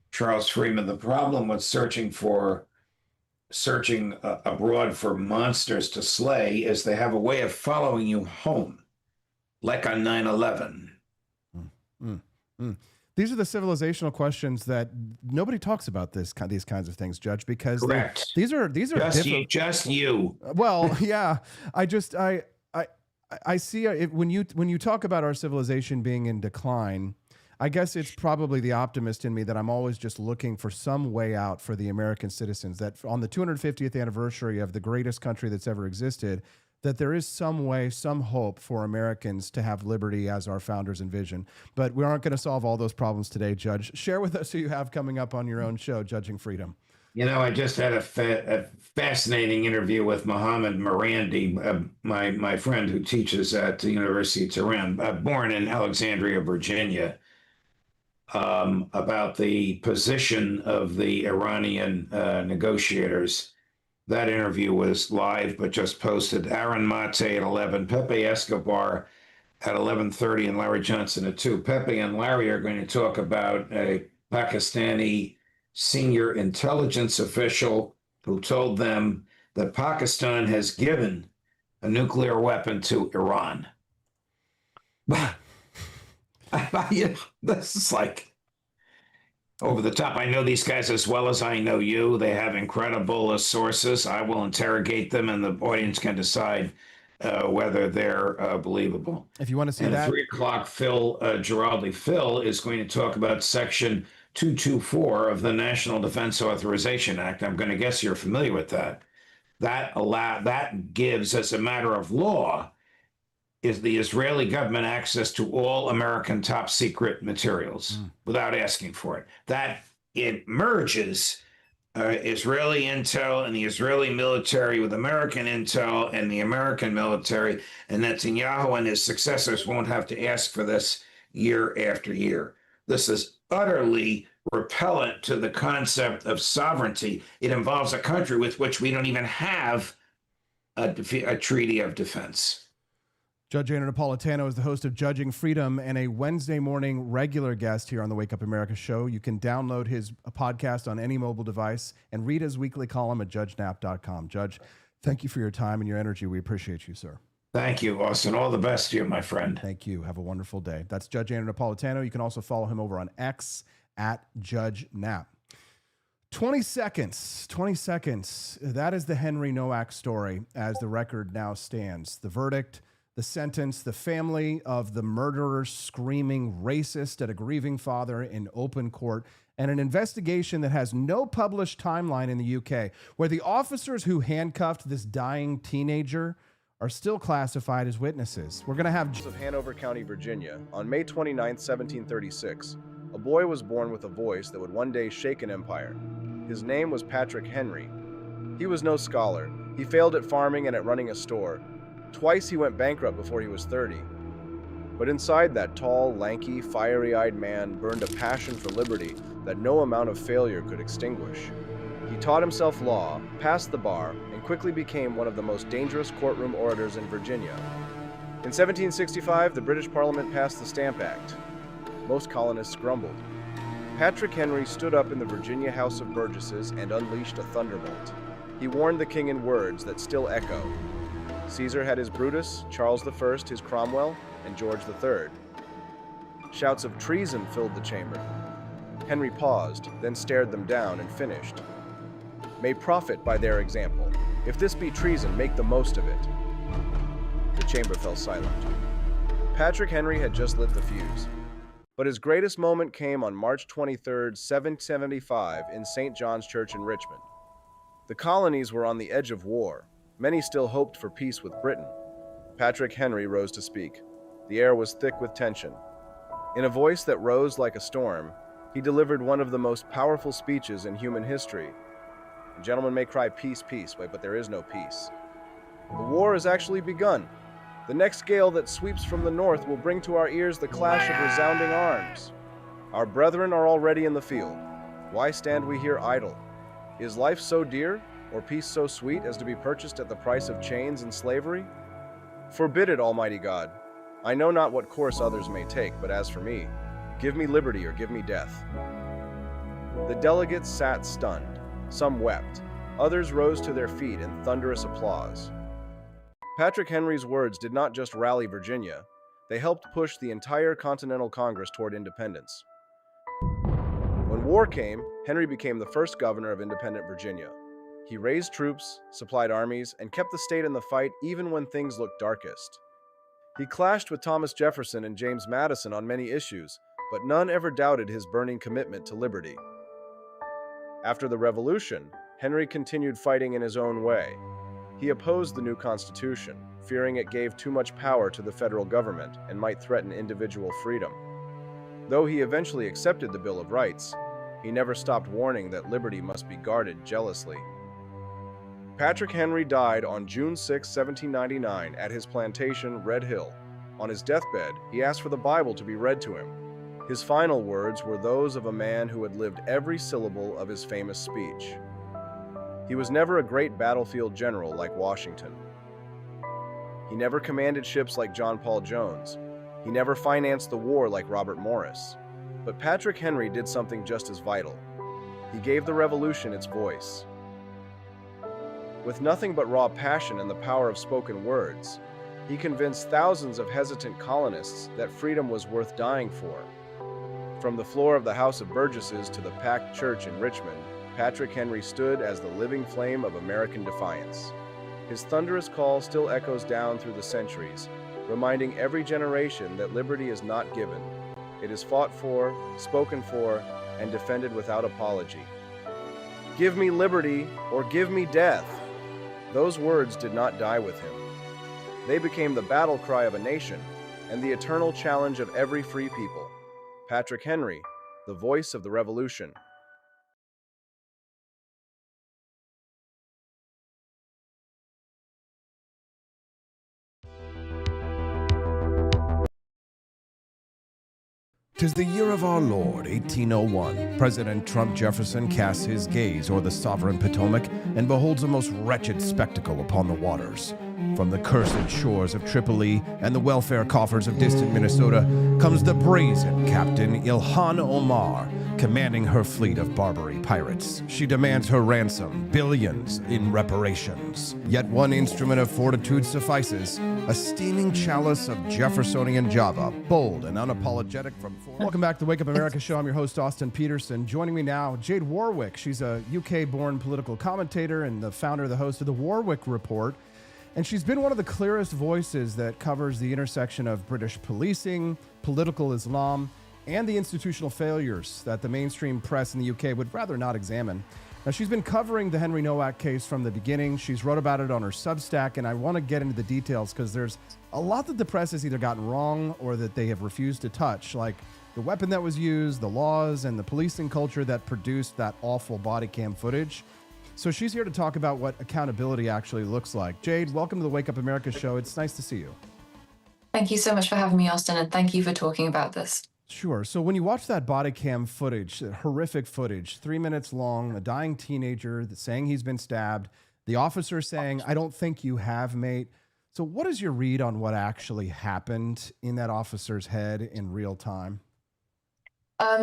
Charles Freeman. The problem with searching abroad for monsters to slay is they have a way of following you home, like on 9/11. These are the civilizational questions that nobody talks about these kinds of things, Judge, because these are just you. Well, yeah, I see it when you talk about our civilization being in decline. I guess it's probably the optimist in me that I'm always just looking for some way out for the American citizens, that on the 250th anniversary of the greatest country that's ever existed, that there is some way, some hope for Americans to have liberty as our founders envisioned. But we aren't going to solve all those problems today, Judge. Share with us who you have coming up on your own show, Judging Freedom. You know, I just had a fascinating interview with Mohammed Marandi, my friend who teaches at the University of Tehran, born in Alexandria, Virginia, about the position of the Iranian negotiators. That interview was live, but just posted. Aaron Mate at 11, Pepe Escobar at 11:30, and Larry Johnson at 2. Pepe and Larry are going to talk about a Pakistani senior intelligence official who told them that Pakistan has given a nuclear weapon to Iran. This is like over the top. I know these guys as well as I know you. They have incredible sources. I will interrogate them, and the audience can decide whether they're believable. If you want to see and that. At 3 o'clock, Phil Giraldi. Phil is going to talk about Section 224 of the National Defense Authorization Act. I'm going to guess you're familiar with that. That gives, as a matter of law, is the Israeli government access to all American top secret materials without asking for it. That it merges Israeli intel and the Israeli military with American intel and the American military, and Netanyahu and his successors won't have to ask for this year after year. This is utterly repellent to the concept of sovereignty. It involves a country with which we don't even have a treaty of defense. Judge Andrew Napolitano is the host of Judging Freedom and a Wednesday morning regular guest here on the Wake Up America show. You can download his podcast on any mobile device and read his weekly column at judgenap.com. Judge, thank you for your time and your energy. We appreciate you, sir. Thank you, Austin. All the best to you, my friend. Thank you. Have a wonderful day. That's Judge Andrew Napolitano. You can also follow him over on X at Judge Nap. 20 seconds. That is the Henry Nowak story as the record now stands. The verdict, the sentence, the family of the murderer screaming racist at a grieving father in open court, and an investigation that has no published timeline in the UK, where the officers who handcuffed this dying teenager are still classified as witnesses. We're going to have... Of Hanover County, Virginia, on May 29, 1736, a boy was born with a voice that would one day shake an empire. His name was Patrick Henry. He was no scholar. He failed at farming and at running a store. Twice he went bankrupt before he was 30. But inside that tall, lanky, fiery-eyed man burned a passion for liberty that no amount of failure could extinguish. He taught himself law, passed the bar, and quickly became one of the most dangerous courtroom orators in Virginia. In 1765, the British Parliament passed the Stamp Act. Most colonists grumbled. Patrick Henry stood up in the Virginia House of Burgesses and unleashed a thunderbolt. He warned the king in words that still echo. Caesar had his Brutus, Charles I his Cromwell, and George III. Shouts of treason filled the chamber. Henry paused, then stared them down and finished. May profit by their example. If this be treason, make the most of it. The chamber fell silent. Patrick Henry had just lit the fuse. But his greatest moment came on March 23, 1775, in St. John's Church in Richmond. The colonies were on the edge of war. Many still hoped for peace with Britain. Patrick Henry rose to speak. The air was thick with tension. In a voice that rose like a storm, he delivered one of the most powerful speeches in human history. Gentlemen may cry peace, peace, but there is no peace. The war has actually begun. The next gale that sweeps from the north will bring to our ears the clash of resounding arms. Our brethren are already in the field. Why stand we here idle? Is life so dear, or peace so sweet as to be purchased at the price of chains and slavery? Forbid it, Almighty God. I know not what course others may take, but as for me, give me liberty or give me death. The delegates sat stunned. Some wept. Others rose to their feet in thunderous applause. Patrick Henry's words did not just rally Virginia, they helped push the entire Continental Congress toward independence. When war came, Henry became the first governor of independent Virginia. He raised troops, supplied armies, and kept the state in the fight even when things looked darkest. He clashed with Thomas Jefferson and James Madison on many issues, but none ever doubted his burning commitment to liberty. After the Revolution, Henry continued fighting in his own way. He opposed the new Constitution. fearing it gave too much power to the federal government and might threaten individual freedom. Though he eventually accepted the Bill of Rights, he never stopped warning that liberty must be guarded jealously. Patrick Henry died on June 6, 1799, at his plantation, Red Hill. On his deathbed, he asked for the Bible to be read to him. His final words were those of a man who had lived every syllable of his famous speech. He was never a great battlefield general like Washington. He never commanded ships like John Paul Jones. He never financed the war like Robert Morris. But Patrick Henry did something just as vital. He gave the revolution its voice. With nothing but raw passion and the power of spoken words, he convinced thousands of hesitant colonists that freedom was worth dying for. From the floor of the House of Burgesses to the packed church in Richmond, Patrick Henry stood as the living flame of American defiance. His thunderous call still echoes down through the centuries, reminding every generation that liberty is not given. It is fought for, spoken for, and defended without apology. Give me liberty or give me death. Those words did not die with him. They became the battle cry of a nation and the eternal challenge of every free people. Patrick Henry, the voice of the revolution. "'Tis the year of our Lord, 1801. President Trump Jefferson casts his gaze o'er the sovereign Potomac and beholds a most wretched spectacle upon the waters. From the cursed shores of Tripoli and the welfare coffers of distant Minnesota comes the brazen Captain Ilhan Omar, commanding her fleet of Barbary pirates. She demands her ransom, billions in reparations. Yet one instrument of fortitude suffices, a steaming chalice of Jeffersonian Java, bold and unapologetic from... Welcome back to the Wake Up America show. I'm your host, Austin Peterson. Joining me now, Jade Warwick. She's a UK-born political commentator and the founder and the host of the Warwick Report. And she's been one of the clearest voices that covers the intersection of British policing, political Islam, and the institutional failures that the mainstream press in the UK would rather not examine. Now, she's been covering the Henry Nowak case from the beginning. She's wrote about it on her Substack, and I want to get into the details because there's a lot that the press has either gotten wrong or that they have refused to touch, like the weapon that was used, the laws, and the policing culture that produced that awful body cam footage. So she's here to talk about what accountability actually looks like. Jade, welcome to the Wake Up America show. It's nice to see you. Thank you so much for having me, Austin, and thank you for talking about this. Sure. So when you watch that body cam footage, horrific footage, 3 minutes long, a dying teenager saying he's been stabbed, the officer saying, "I don't think you have, mate." So what is your read on what actually happened in that officer's head in real time?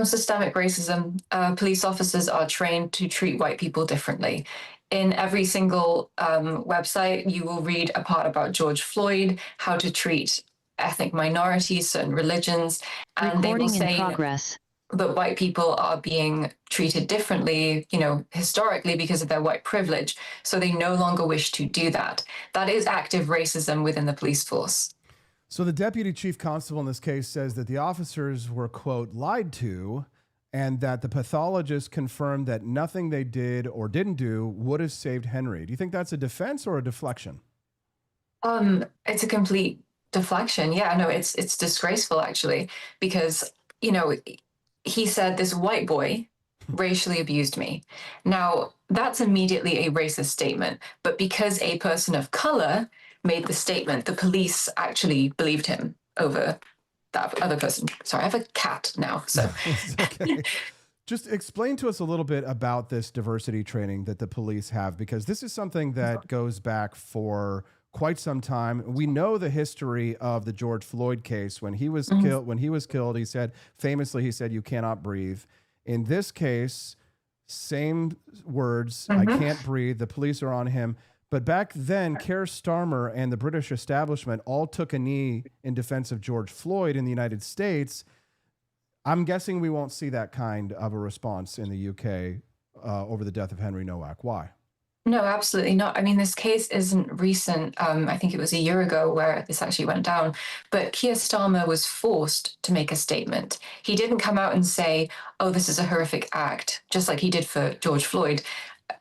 Systemic racism. Police officers are trained to treat white people differently. In every single website, you will read a part about George Floyd, how to treat ethnic minorities, certain religions, and they will say that white people are being treated differently, historically because of their white privilege. So they no longer wish to do that. That is active racism within the police force. So the deputy chief constable in this case says that the officers were, quote, lied to, and that the pathologist confirmed that nothing they did or didn't do would have saved Henry. Do you think that's a defense or a deflection? It's a complete deflection. Yeah, no, it's disgraceful actually, because, he said this white boy racially abused me. Now, that's immediately a racist statement, but because a person of color made the statement, the police actually believed him over that other person. Sorry, I have a cat now, so. Okay. Just explain to us a little bit about this diversity training that the police have, because this is something that goes back for quite some time. We know the history of the George Floyd case. When he was killed, he said, famously, he said, "You cannot breathe." In this case, same words, "I can't breathe." The police are on him. But back then, Keir Starmer and the British establishment all took a knee in defense of George Floyd in the United States. I'm guessing we won't see that kind of a response in the UK over the death of Henry Nowak. Why? No, absolutely not. I mean, this case isn't recent. I think it was a year ago where this actually went down. But Keir Starmer was forced to make a statement. He didn't come out and say, "Oh, this is a horrific act," just like he did for George Floyd.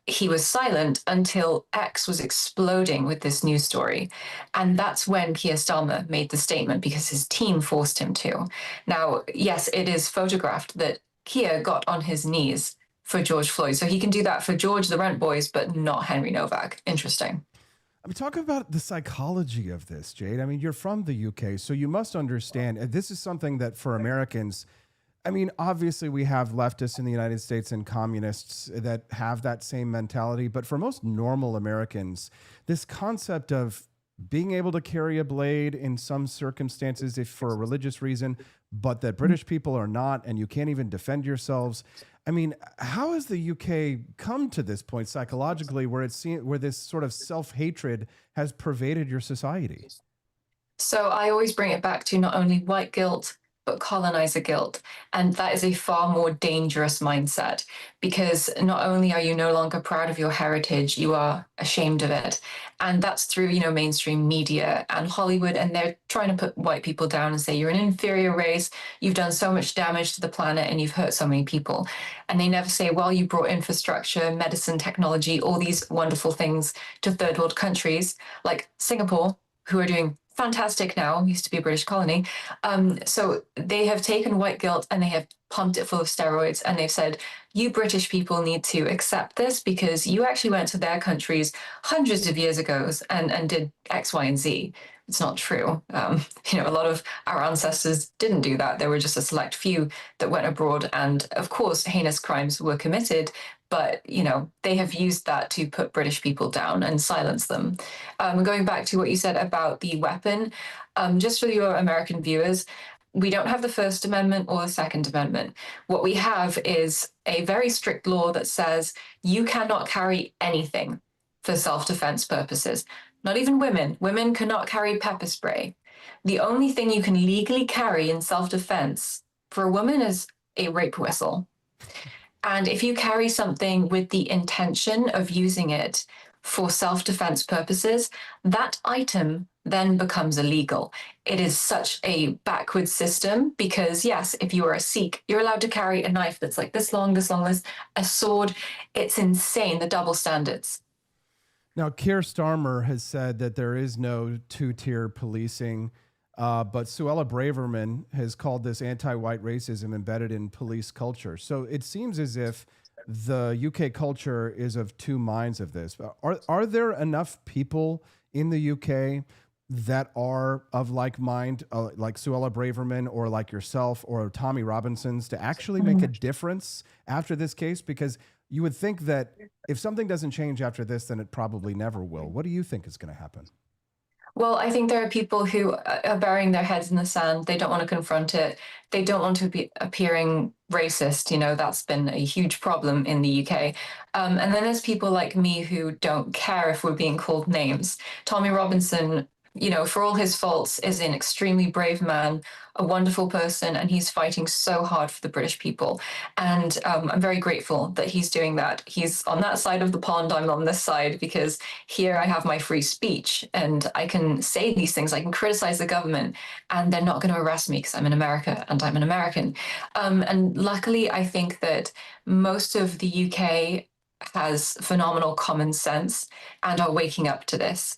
he was silent until X was exploding with this news story. And that's when Keir Starmer made the statement because his team forced him to. Now, yes, it is photographed that Keir got on his knees for George Floyd. So he can do that for George the Rent Boys, but not Henry Nowak. Interesting. I mean, talk about the psychology of this, Jade. I mean, you're from the UK, so you must understand. And this is something that for Americans, I mean, obviously we have leftists in the United States and communists that have that same mentality. But for most normal Americans, this concept of being able to carry a blade in some circumstances, if for a religious reason, but that British people are not, and you can't even defend yourselves. I mean, how has the UK come to this point psychologically where where this sort of self-hatred has pervaded your society? So I always bring it back to not only white guilt, but colonizer guilt. And that is a far more dangerous mindset because not only are you no longer proud of your heritage, you are ashamed of it. And that's through, mainstream media and Hollywood. And they're trying to put white people down and say, you're an inferior race. You've done so much damage to the planet and you've hurt so many people. And they never say, well, you brought infrastructure, medicine, technology, all these wonderful things to third world countries like Singapore, who are doing fantastic now, used to be a British colony. So they have taken white guilt and they have pumped it full of steroids. And they've said, you British people need to accept this because you actually went to their countries hundreds of years ago and did X, Y, and Z. It's not true. A lot of our ancestors didn't do that. There were just a select few that went abroad. And of course, heinous crimes were committed. But, they have used that to put British people down and silence them. Going back to what you said about the weapon, just for your American viewers, we don't have the First Amendment or the Second Amendment. What we have is a very strict law that says you cannot carry anything for self-defense purposes. Not even women. Women cannot carry pepper spray. The only thing you can legally carry in self-defense for a woman is a rape whistle. And if you carry something with the intention of using it for self-defense purposes, that item then becomes illegal. It is such a backward system because, yes, if you are a Sikh, you're allowed to carry a knife that's like this long, a sword. It's insane, the double standards. Now, Keir Starmer has said that there is no two-tier policing, but Suella Braverman has called this anti-white racism embedded in police culture. So it seems as if the UK culture is of two minds of this. Are there enough people in the UK that are of like mind, like Suella Braverman or like yourself or Tommy Robinson's, to actually make a difference after this case? Because you would think that if something doesn't change after this, then it probably never will. What do you think is going to happen? Well, I think there are people who are burying their heads in the sand. They don't want to confront it. They don't want to be appearing racist. That's been a huge problem in the UK. And then there's people like me who don't care if we're being called names. Tommy Robinson, for all his faults, is an extremely brave man, a wonderful person, and he's fighting so hard for the British people. And I'm very grateful that he's doing that. He's on that side of the pond, I'm on this side, because here I have my free speech and I can say these things. I can criticize the government and they're not going to arrest me because I'm in America and I'm an American. And luckily, I think that most of the UK has phenomenal common sense and are waking up to this.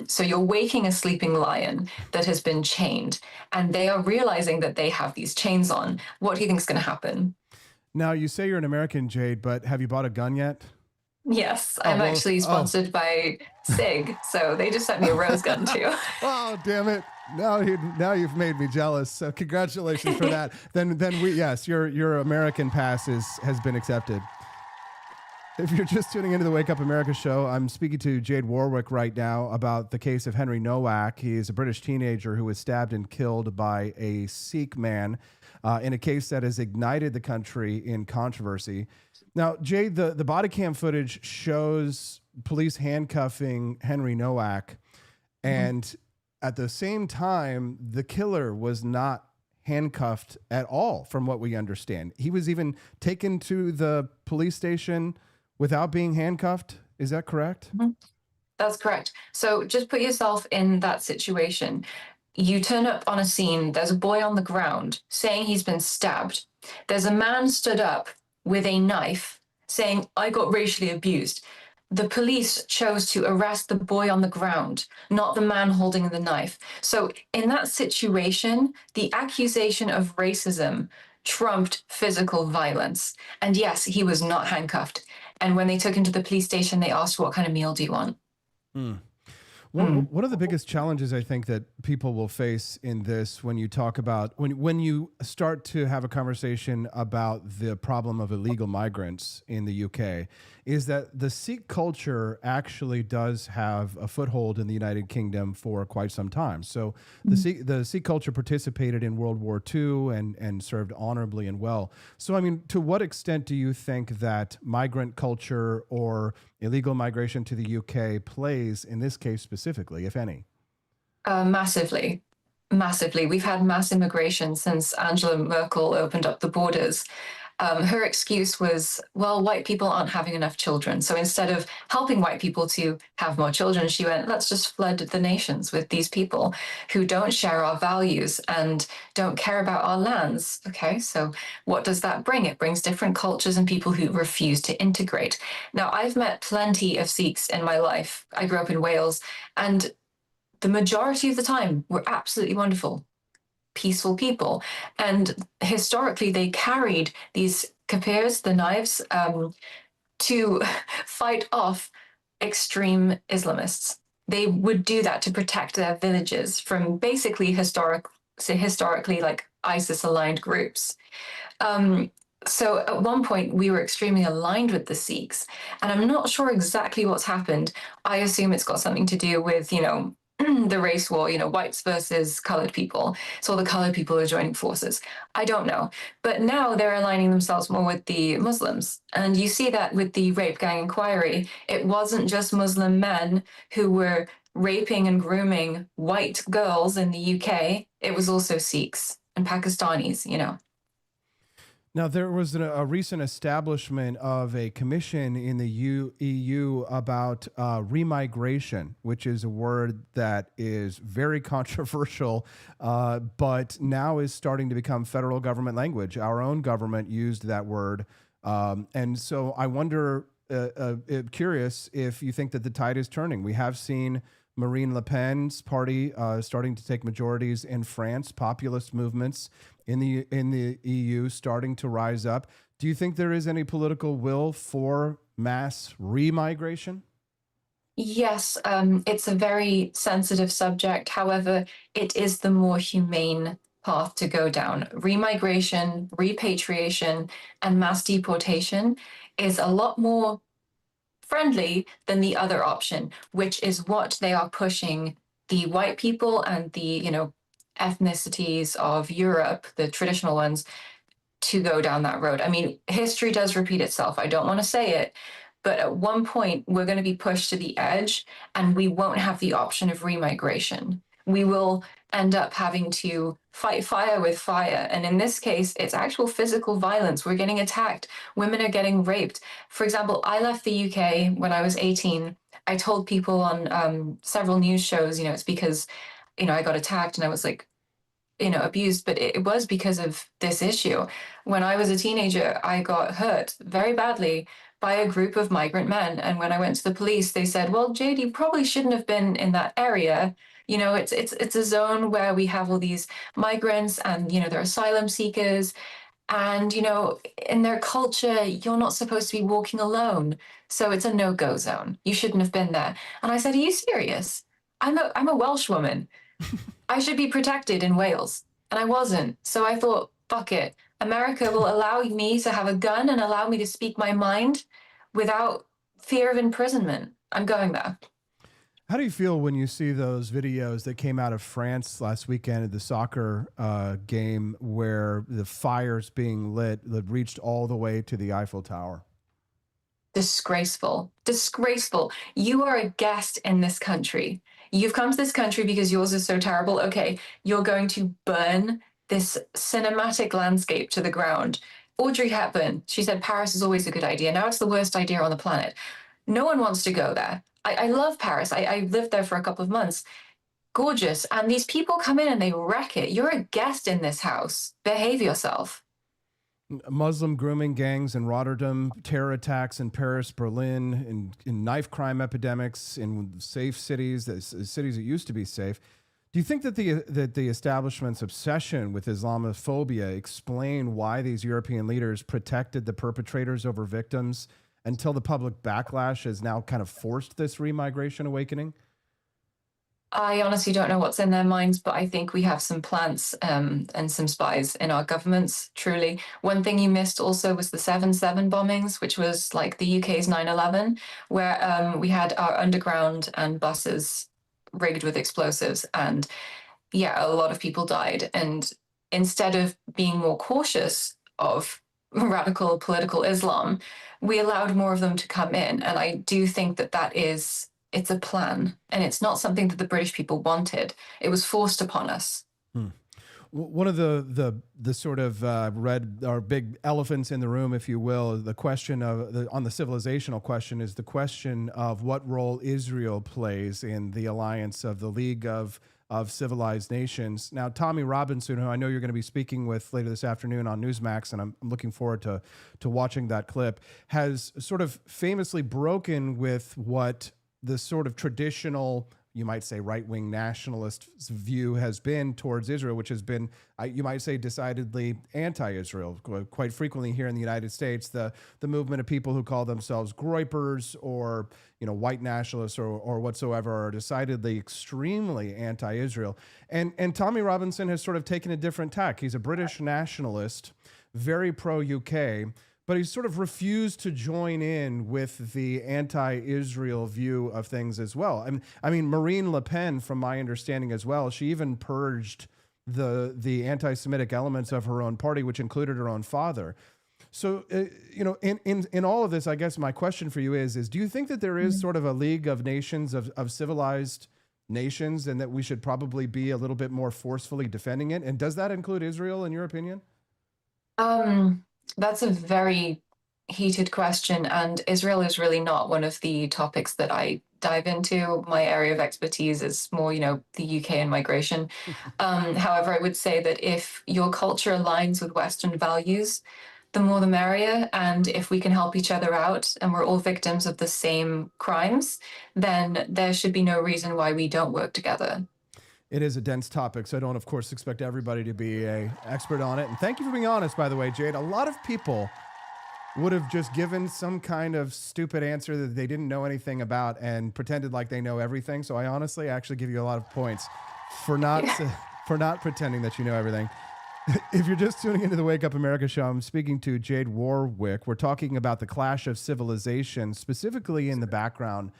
So you're waking a sleeping lion that has been chained, and they are realizing that they have these chains on. What do you think is going to happen? Now, you say you're an American, Jade, but have you bought a gun yet? Yes, I'm actually sponsored by SIG, so they just sent me a rose gun too. Oh, damn it. Now you've made me jealous. So congratulations for that. Then yes, your American pass has been accepted. If you're just tuning into the Wake Up America show, I'm speaking to Jade Warwick right now about the case of Henry Nowak. He is a British teenager who was stabbed and killed by a Sikh man in a case that has ignited the country in controversy. Now, Jade, the body cam footage shows police handcuffing Henry Nowak, and at the same time, the killer was not handcuffed at all, from what we understand. He was even taken to the police station without being handcuffed. Is that correct? Mm-hmm. That's correct. So just put yourself in that situation. You turn up on a scene, there's a boy on the ground saying he's been stabbed. There's a man stood up with a knife saying, I got racially abused. The police chose to arrest the boy on the ground, not the man holding the knife. So in that situation, the accusation of racism trumped physical violence. And yes, he was not handcuffed. And when they took him to the police station, they asked, what kind of meal do you want? One of the biggest challenges I think that people will face in this when you talk about, when you start to have a conversation about the problem of illegal migrants in the UK, is that the Sikh culture actually does have a foothold in the United Kingdom for quite some time. So the Sikh culture participated in World War II and served honorably and well. So, I mean, to what extent do you think that migrant culture or illegal migration to the UK plays in this case specifically, if any? Massively. We've had mass immigration since Angela Merkel opened up the borders. Her excuse was, well, white people aren't having enough children. So instead of helping white people to have more children, she went, let's just flood the nations with these people who don't share our values and don't care about our lands. Okay, so what does that bring? It brings different cultures and people who refuse to integrate. Now, I've met plenty of Sikhs in my life. I grew up in Wales, and the majority of the time were absolutely wonderful, peaceful people. And historically, they carried these kapirs, the knives, to fight off extreme Islamists. They would do that to protect their villages from basically historically like ISIS-aligned groups. So at one point, we were extremely aligned with the Sikhs, and I'm not sure exactly what's happened. I assume it's got something to do with, the race war, whites versus colored people. So the colored people are joining forces. I don't know. But now they're aligning themselves more with the Muslims. And you see that with the rape gang inquiry. It wasn't just Muslim men who were raping and grooming white girls in the UK. It was also Sikhs and Pakistanis, Now, there was a recent establishment of a commission in the EU about remigration, which is a word that is very controversial, but now is starting to become federal government language. Our own government used that word. And so I wonder, curious if you think that the tide is turning. We have seen Marine Le Pen's party starting to take majorities in France, populist movements in the EU starting to rise up. Do you think there is any political will for mass remigration? Yes, it's a very sensitive subject. However, it is the more humane path to go down. Remigration, repatriation, and mass deportation is a lot more friendly than the other option, which is what they are pushing the white people and the, ethnicities of Europe, the traditional ones, to go down that road. I mean, history does repeat itself. I don't want to say it, but at one point we're going to be pushed to the edge and we won't have the option of remigration. We will end up having to fight fire with fire. And in this case, it's actual physical violence. We're getting attacked. Women are getting raped. For example, I left the UK when I was 18. I told people on several news shows, it's because I got attacked and I was like, abused, but it was because of this issue. When I was a teenager, I got hurt very badly by a group of migrant men. And when I went to the police, they said, well, Jade, you probably shouldn't have been in that area. It's a zone where we have all these migrants and, they're asylum seekers. And, in their culture, you're not supposed to be walking alone. So it's a no-go zone. You shouldn't have been there. And I said, are you serious? I'm a Welsh woman. I should be protected in Wales. And I wasn't. So I thought, fuck it. America will allow me to have a gun and allow me to speak my mind without fear of imprisonment. I'm going there. How do you feel when you see those videos that came out of France last weekend at the soccer game where the fires being lit that reached all the way to the Eiffel Tower? Disgraceful. Disgraceful. You are a guest in this country. You've come to this country because yours is so terrible. Okay, you're going to burn this cinematic landscape to the ground. Audrey Hepburn, she said Paris is always a good idea. Now it's the worst idea on the planet. No one wants to go there. I love Paris. I lived there for a couple of months. Gorgeous. And these people come in and they wreck it. You're a guest in this house. Behave yourself. Muslim grooming gangs in Rotterdam, terror attacks in Paris, Berlin, in knife crime epidemics in safe cities, cities that used to be safe. Do you think that the establishment's obsession with Islamophobia explain why these European leaders protected the perpetrators over victims until the public backlash has now kind of forced this remigration awakening? I honestly don't know what's in their minds, but I think we have some plants and some spies in our governments, truly. One thing you missed also was the 7/7 bombings, which was like the UK's 9/11, where we had our underground and buses rigged with explosives. And yeah, a lot of people died. And instead of being more cautious of radical political Islam, we allowed more of them to come in. And I do think that it's a plan, and it's not something that the British people wanted. It was forced upon us. One of the sort of red or big elephants in the room, if you will, the question of on the civilizational question is the question of what role Israel plays in the alliance of the League of Civilized Nations. Now, Tommy Robinson, who I know you're going to be speaking with later this afternoon on Newsmax, and I'm looking forward to watching that clip, has sort of famously broken with what the sort of traditional, you might say, right-wing nationalist view has been towards Israel, which has been, you might say, decidedly anti-Israel. Quite frequently here in the United States, the movement of people who call themselves groypers or white nationalists or whatsoever are decidedly extremely anti-Israel. And Tommy Robinson has sort of taken a different tack. He's a British nationalist, very pro-UK, but he's sort of refused to join in with the anti-Israel view of things as well. I mean, Marine Le Pen, from my understanding as well, she even purged the anti-Semitic elements of her own party, which included her own father. So, in all of this, I guess my question for you is do you think that there is sort of a League of Nations, of civilized nations, and that we should probably be a little bit more forcefully defending it? And does that include Israel, in your opinion? That's a very heated question, and Israel is really not one of the topics that I dive into. My area of expertise is more, the UK and migration. However, I would say that if your culture aligns with Western values, the more the merrier. And if we can help each other out and we're all victims of the same crimes, then there should be no reason why we don't work together. It is a dense topic, so I don't, of course, expect everybody to be an expert on it. And thank you for being honest, by the way, Jade. A lot of people would have just given some kind of stupid answer that they didn't know anything about and pretended like they know everything. So I honestly actually give you a lot of points for not pretending that you know everything. If you're just tuning into the Wake Up America show, I'm speaking to Jade Warwick. We're talking about the clash of civilizations, specifically in the background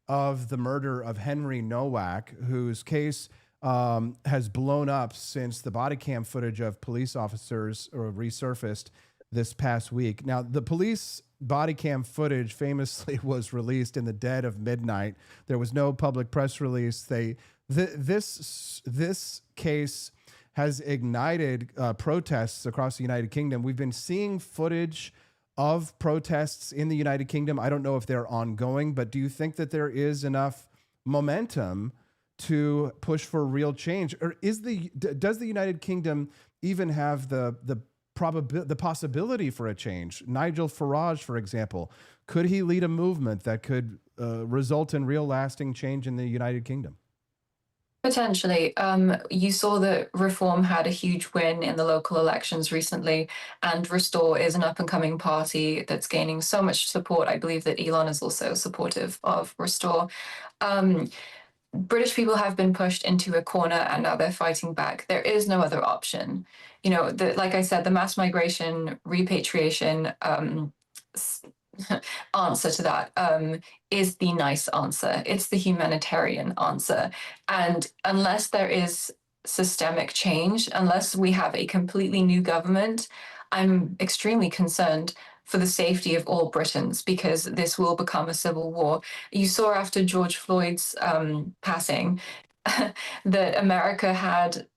of the murder of Henry Nowak, whose case has blown up since the body cam footage of police officers resurfaced this past week. Now, the police body cam footage famously was released in the dead of midnight. There was no public press release. This case has ignited protests across the United Kingdom. We've been seeing footage of protests in the United Kingdom. I don't know if they're ongoing, but do you think that there is enough momentum to push for real change? Or does the United Kingdom even have the possibility for a change? Nigel Farage, for example, could he lead a movement that could result in real lasting change in the United Kingdom? Potentially. You saw that Reform had a huge win in the local elections recently, and Restore is an up-and-coming party that's gaining so much support. I believe that Elon is also supportive of Restore. British people have been pushed into a corner and now they're fighting back. There is no other option. Like I said, the mass migration, repatriation answer to that is the nice answer. It's the humanitarian answer. And unless there is systemic change, unless we have a completely new government, I'm extremely concerned for the safety of all Britons, because this will become a civil war. You saw after George Floyd's passing that America had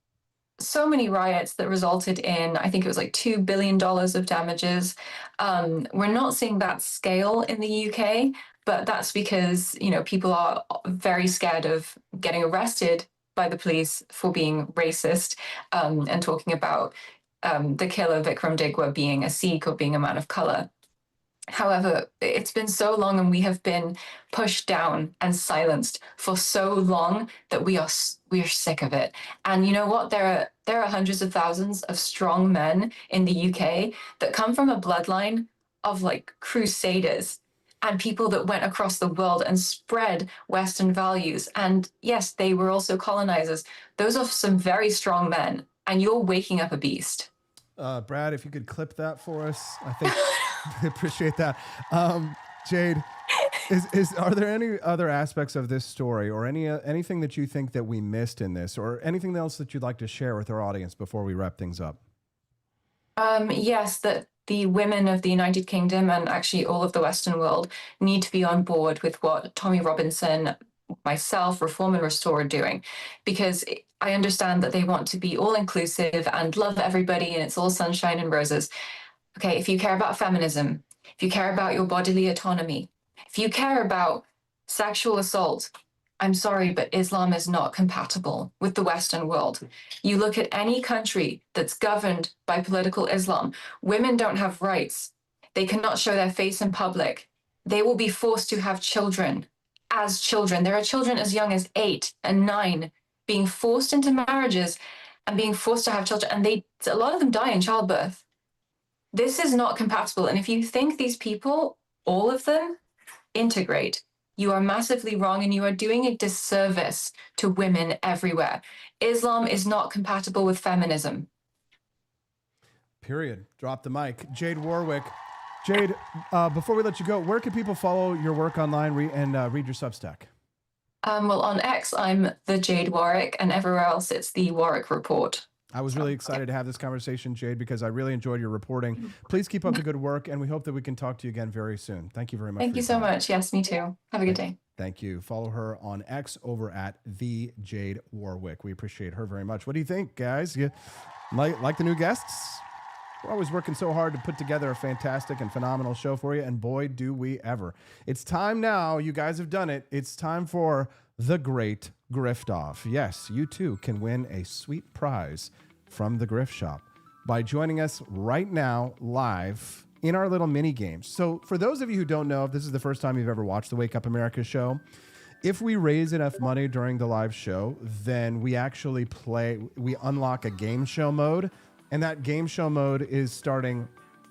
so many riots that resulted in, I think it was like $2 billion of damages. We're not seeing that scale in the UK, but that's because, people are very scared of getting arrested by the police for being racist and talking about the killer Vikram Digwa being a Sikh or being a man of color. However, it's been so long and we have been pushed down and silenced for so long that we are sick of it. And you know what? There are hundreds of thousands of strong men in the UK that come from a bloodline of like crusaders and people that went across the world and spread Western values. And yes, they were also colonizers. Those are some very strong men, and you're waking up a beast. Brad, if you could clip that for us, I think I appreciate that. Jade, are there any other aspects of this story or anything that you think that we missed in this, or anything else that you'd like to share with our audience before we wrap things up? Yes, that the women of the United Kingdom and actually all of the Western world need to be on board with what Tommy Robinson, myself, Reform and Restore are doing, because I understand that they want to be all inclusive and love everybody and it's all sunshine and roses. Okay, if you care about feminism, if you care about your bodily autonomy, if you care about sexual assault, I'm sorry, but Islam is not compatible with the Western world. You look at any country that's governed by political Islam, women don't have rights. They cannot show their face in public. They will be forced to have children as children. There are children as young as 8 and 9 being forced into marriages and being forced to have children, and a lot of them die in childbirth. This is not compatible. And if you think these people, all of them, integrate, you are massively wrong and you are doing a disservice to women everywhere. Islam is not compatible with feminism. Period. Drop the mic. Jade Warwick. Jade, before we let you go, where can people follow your work online and read your Substack? Well, on X, I'm the Jade Warwick, and everywhere else, it's the Warwick Report. I was really excited to have this conversation, Jade, because I really enjoyed your reporting. Please keep up the good work, and we hope that we can talk to you again very soon. Thank you very much. Thank you so much. Yes, me too. Have a good day. Thank you. Follow her on X over at the Jade Warwick. We appreciate her very much. What do you think, guys? You like the new guests? We're always working so hard to put together a fantastic and phenomenal show for you, and boy, do we ever. It's time now. You guys have done it. It's time for the Great Grift Off. Yes, you too can win a sweet prize from the Grift Shop by joining us right now live in our little mini games. So for those of you who don't know, if this is the first time you've ever watched the Wake Up America show, if we raise enough money during the live show, then we actually we unlock a game show mode, and that game show mode is starting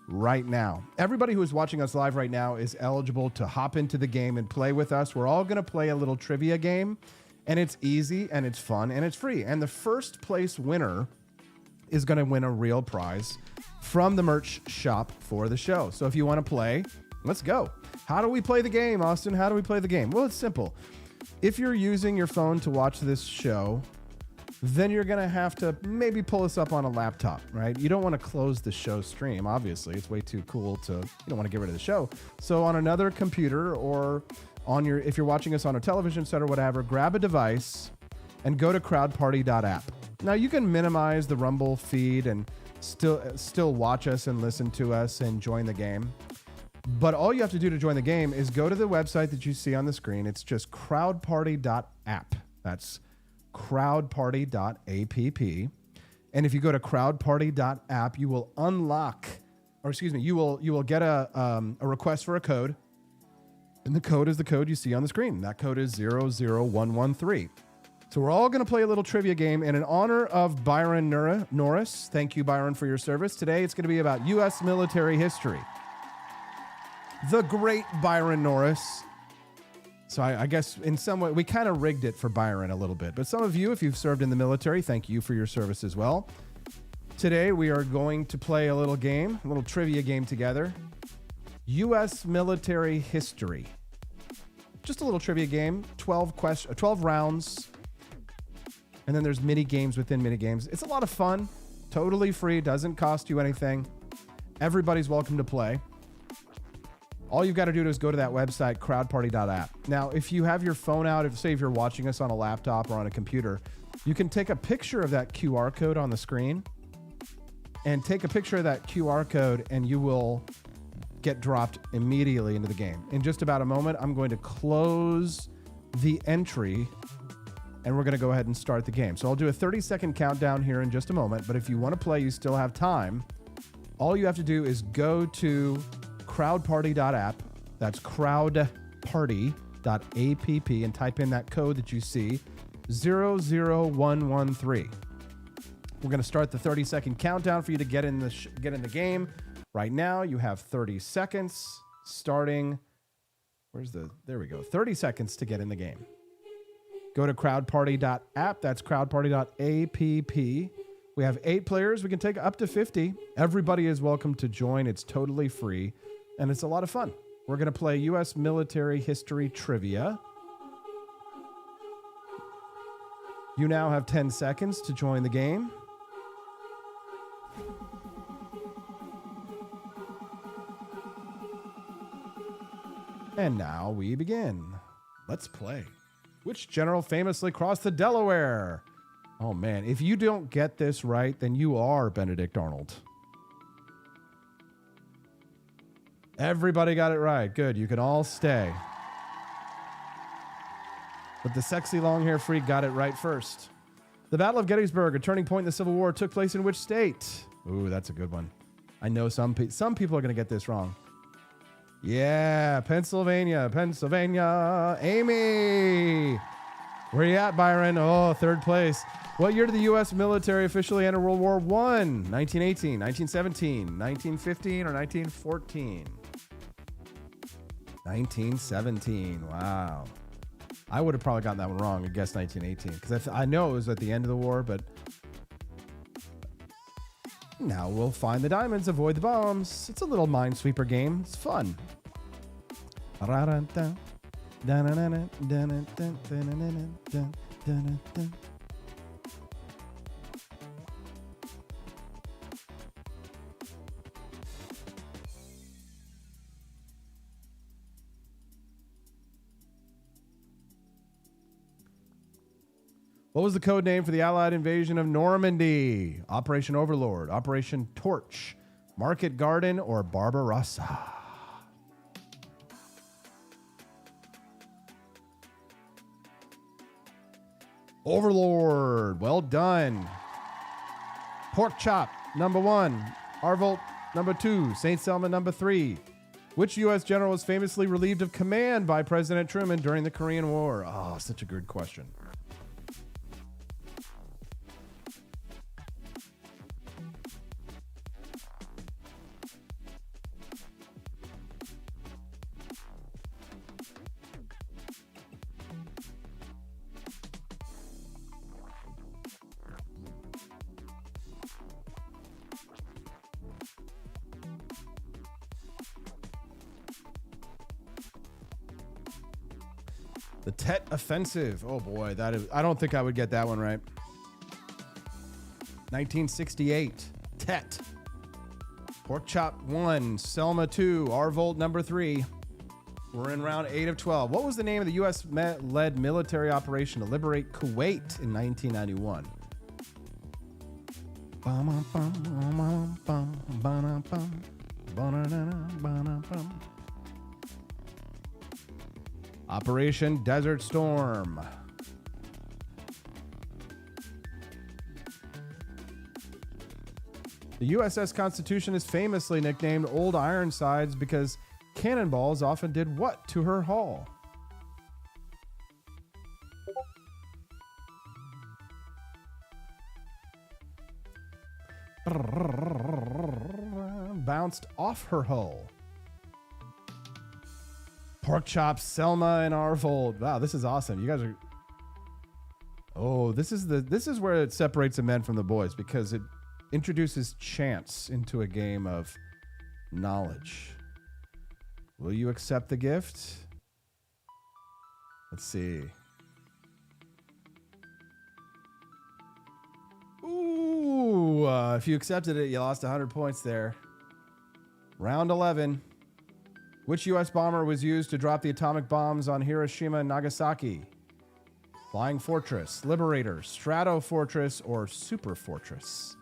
right now. Everybody who is watching us live right now is eligible to hop into the game and play with us. We're all going to play a little trivia game, and it's easy and it's fun and it's free. And the first place winner is going to win a real prize from the merch shop for the show. So if you want to play, let's go. How do we play the game, Austin? How do we play the game? Well, it's simple. If you're using your phone to watch this show, then you're going to have to maybe pull us up on a laptop, right? You don't want to close the show stream, obviously. It's way too cool you don't want to get rid of the show. So on another computer or if you're watching us on a television set or whatever, grab a device and go to crowdparty.app. Now you can minimize the Rumble feed and still watch us and listen to us and join the game. But all you have to do to join the game is go to the website that you see on the screen. It's just crowdparty.app. That's crowdparty.app. And if you go to crowdparty.app, you will you will get a request for a code. And the code is the code you see on the screen. That code is 00113. So we're all going to play a little trivia game, and in honor of Byron Norris, thank you, Byron, for your service. Today it's going to be about U.S. military history. The great Byron Norris. So I guess in some way, we kind of rigged it for Byron a little bit. But some of you, if you've served in the military, thank you for your service as well. Today we are going to play a little game, a little trivia game together. U.S. military history. Just a little trivia game, 12 rounds. And then there's mini games within mini games. It's a lot of fun, totally free, doesn't cost you anything. Everybody's welcome to play. All you've got to do is go to that website, crowdparty.app. Now, if you have your phone out, if you're watching us on a laptop or on a computer, you can take a picture of that QR code on the screen and take a picture of that QR code, and you will get dropped immediately into the game. In just about a moment, I'm going to close the entry and we're going to go ahead and start the game. So I'll do a 30-second countdown here in just a moment, but if you want to play, you still have time. All you have to do is go to crowdparty.app. That's crowdparty.app and type in that code that you see, 00113. We're going to start the 30-second countdown for you to get in the game. Right now, you have 30 seconds starting. There we go. 30 seconds to get in the game. Go to crowdparty.app. That's crowdparty.app. We have 8 players. We can take up to 50. Everybody is welcome to join. It's totally free, and it's a lot of fun. We're going to play U.S. military history trivia. You now have 10 seconds to join the game. And now we begin. Let's play. Which general famously crossed the Delaware? Oh man, if you don't get this right, then you are Benedict Arnold. Everybody got it right. Good, you can all stay. But the sexy long-hair freak got it right first. The Battle of Gettysburg, a turning point in the Civil War, took place in which state? Ooh, that's a good one. I know some people are going to get this wrong. Yeah, Pennsylvania. Amy! Where you at, Byron? Oh, third place. What year did the U.S. military officially enter World War I? 1918, 1917, 1915, or 1914? 1917. Wow. I would have probably gotten that one wrong. I guess 1918. Because I know it was at the end of the war, but now we'll find the diamonds, avoid the bombs. It's a little minesweeper game. It's fun. What was the code name for the Allied invasion of Normandy? Operation Overlord, Operation Torch, Market Garden, or Barbarossa? Overlord. Well done. Pork chop, number 1. Arvolt, number 2. St. Selma, number 3. Which U.S. general was famously relieved of command by President Truman during the Korean War? Oh, such a good question. The Tet Offensive. Oh boy, that is. I don't think I would get that one right. 1968. Tet. Pork chop 1. Selma 2. Arvolt number 3. We're in round 8 of 12. What was the name of the U.S.-led military operation to liberate Kuwait in 1991? Operation Desert Storm. The USS Constitution is famously nicknamed Old Ironsides because cannonballs often did what to her hull? Bounced off her hull. Pork chops, Selma and Arvold. Wow, this is awesome. You guys are. Oh, this is where it separates the men from the boys because it introduces chance into a game of knowledge. Will you accept the gift? Let's see. Ooh, if you accepted it, you lost 100 points there. Round 11. Which U.S. bomber was used to drop the atomic bombs on Hiroshima and Nagasaki? Flying Fortress, Liberator, Strato Fortress, or Super Fortress?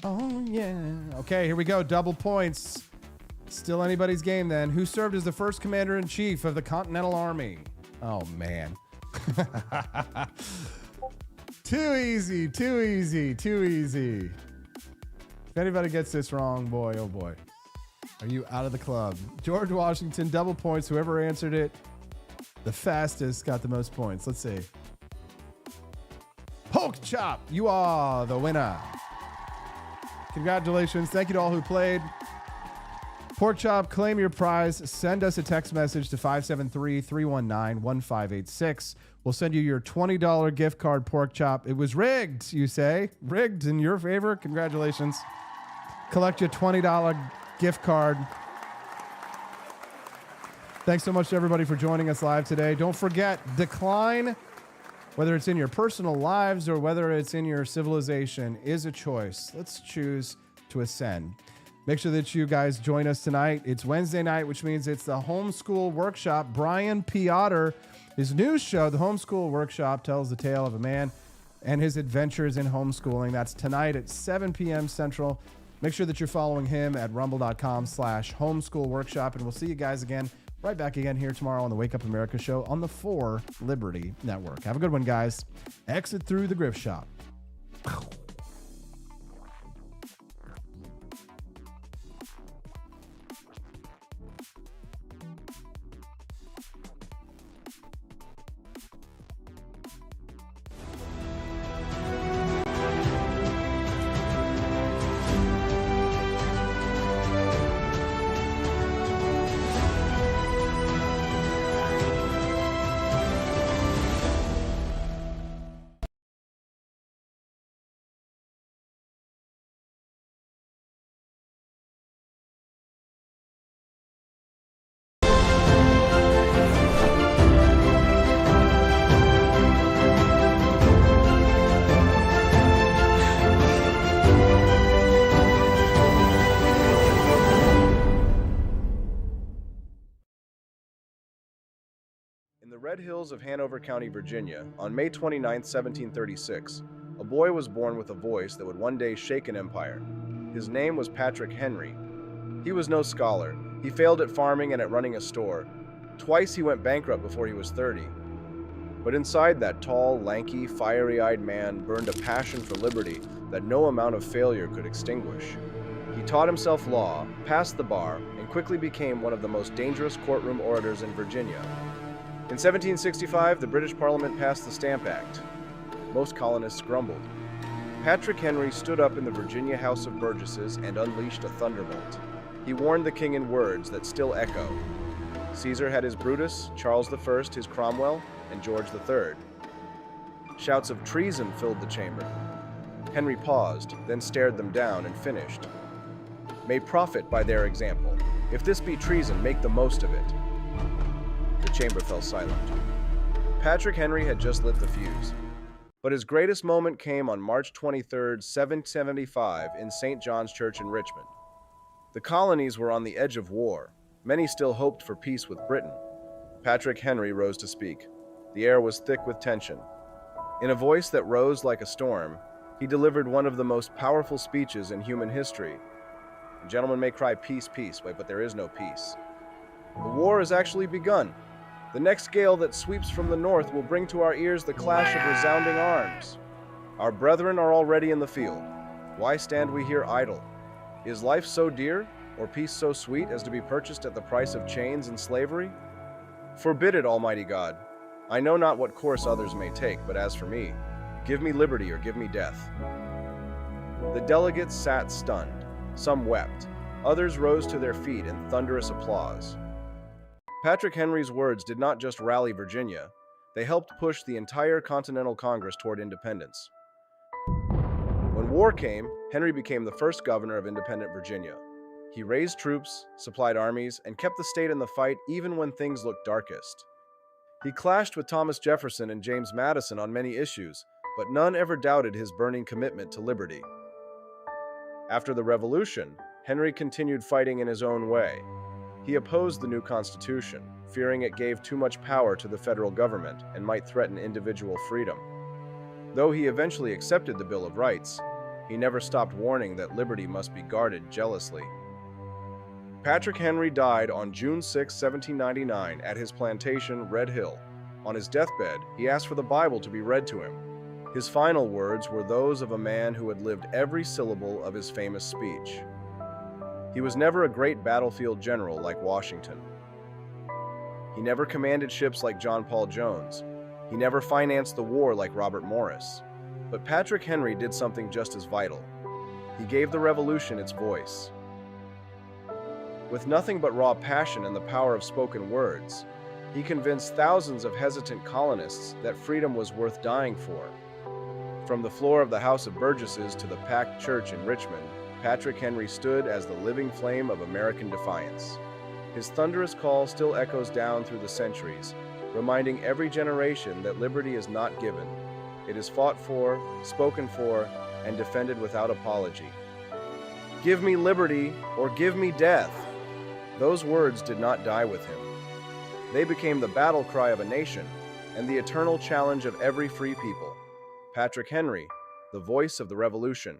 Oh, yeah. Okay, here we go. Double points. Still anybody's game then. Who served as the first commander-in-chief of the Continental Army? Oh, man. Too easy, too easy, too easy. If anybody gets this wrong, boy, oh boy, are you out of the club? George Washington, double points. Whoever answered it the fastest got the most points. Let's see. Pork Chop, you are the winner. Congratulations. Thank you to all who played. Pork Chop, claim your prize. Send us a text message to 573-319-1586. We'll send you your $20 gift card, Pork Chop. It was rigged, you say. Rigged in your favor. Congratulations. Collect your $20 gift card. Thanks so much to everybody for joining us live today. Don't forget, decline, whether it's in your personal lives or whether it's in your civilization, is a choice. Let's choose to ascend. Make sure that you guys join us tonight. It's Wednesday night, which means it's the Homeschool Workshop. Brian Piotr, his new show, The Homeschool Workshop, tells the tale of a man and his adventures in homeschooling. That's tonight at 7 p.m. Central. Make sure that you're following him at rumble.com/homeschoolworkshop. And we'll see you guys again, right back again here tomorrow on the Wake Up America show on the 4 Liberty Network. Have a good one, guys. Exit through the Griff Shop. Red Hills of Hanover County, Virginia, on May 29, 1736, a boy was born with a voice that would one day shake an empire. His name was Patrick Henry. He was no scholar. He failed at farming and at running a store. Twice he went bankrupt before he was 30. But inside that tall, lanky, fiery-eyed man burned a passion for liberty that no amount of failure could extinguish. He taught himself law, passed the bar, and quickly became one of the most dangerous courtroom orators in Virginia. In 1765, the British Parliament passed the Stamp Act. Most colonists grumbled. Patrick Henry stood up in the Virginia House of Burgesses and unleashed a thunderbolt. He warned the king in words that still echo. Caesar had his Brutus, Charles I his Cromwell, and George III. Shouts of treason filled the chamber. Henry paused, then stared them down and finished. May profit by their example. If this be treason, make the most of it. The chamber fell silent. Patrick Henry had just lit the fuse. But his greatest moment came on March 23, 1775, in St. John's Church in Richmond. The colonies were on the edge of war. Many still hoped for peace with Britain. Patrick Henry rose to speak. The air was thick with tension. In a voice that rose like a storm, he delivered one of the most powerful speeches in human history. Gentlemen may cry peace, peace, but there is no peace. The war has actually begun. The next gale that sweeps from the north will bring to our ears the clash of resounding arms. Our brethren are already in the field. Why stand we here idle? Is life so dear, or peace so sweet as to be purchased at the price of chains and slavery? Forbid it, Almighty God. I know not what course others may take, but as for me, give me liberty or give me death. The delegates sat stunned. Some wept. Others rose to their feet in thunderous applause. Patrick Henry's words did not just rally Virginia, they helped push the entire Continental Congress toward independence. When war came, Henry became the first governor of independent Virginia. He raised troops, supplied armies, and kept the state in the fight even when things looked darkest. He clashed with Thomas Jefferson and James Madison on many issues, but none ever doubted his burning commitment to liberty. After the Revolution, Henry continued fighting in his own way. He opposed the new Constitution, fearing it gave too much power to the federal government and might threaten individual freedom. Though he eventually accepted the Bill of Rights, He never stopped warning that liberty must be guarded jealously. Patrick Henry died on June 6, 1799, at his plantation, Red Hill. On his deathbed, he asked for the Bible to be read to him. His final words were those of a man who had lived every syllable of his famous speech. He was never a great battlefield general like Washington. He never commanded ships like John Paul Jones. He never financed the war like Robert Morris. But Patrick Henry did something just as vital. He gave the revolution its voice. With nothing but raw passion and the power of spoken words, he convinced thousands of hesitant colonists that freedom was worth dying for. From the floor of the House of Burgesses to the packed church in Richmond, Patrick Henry stood as the living flame of American defiance. His thunderous call still echoes down through the centuries, reminding every generation that liberty is not given. It is fought for, spoken for, and defended without apology. Give me liberty or give me death. Those words did not die with him. They became the battle cry of a nation and the eternal challenge of every free people. Patrick Henry, the voice of the revolution.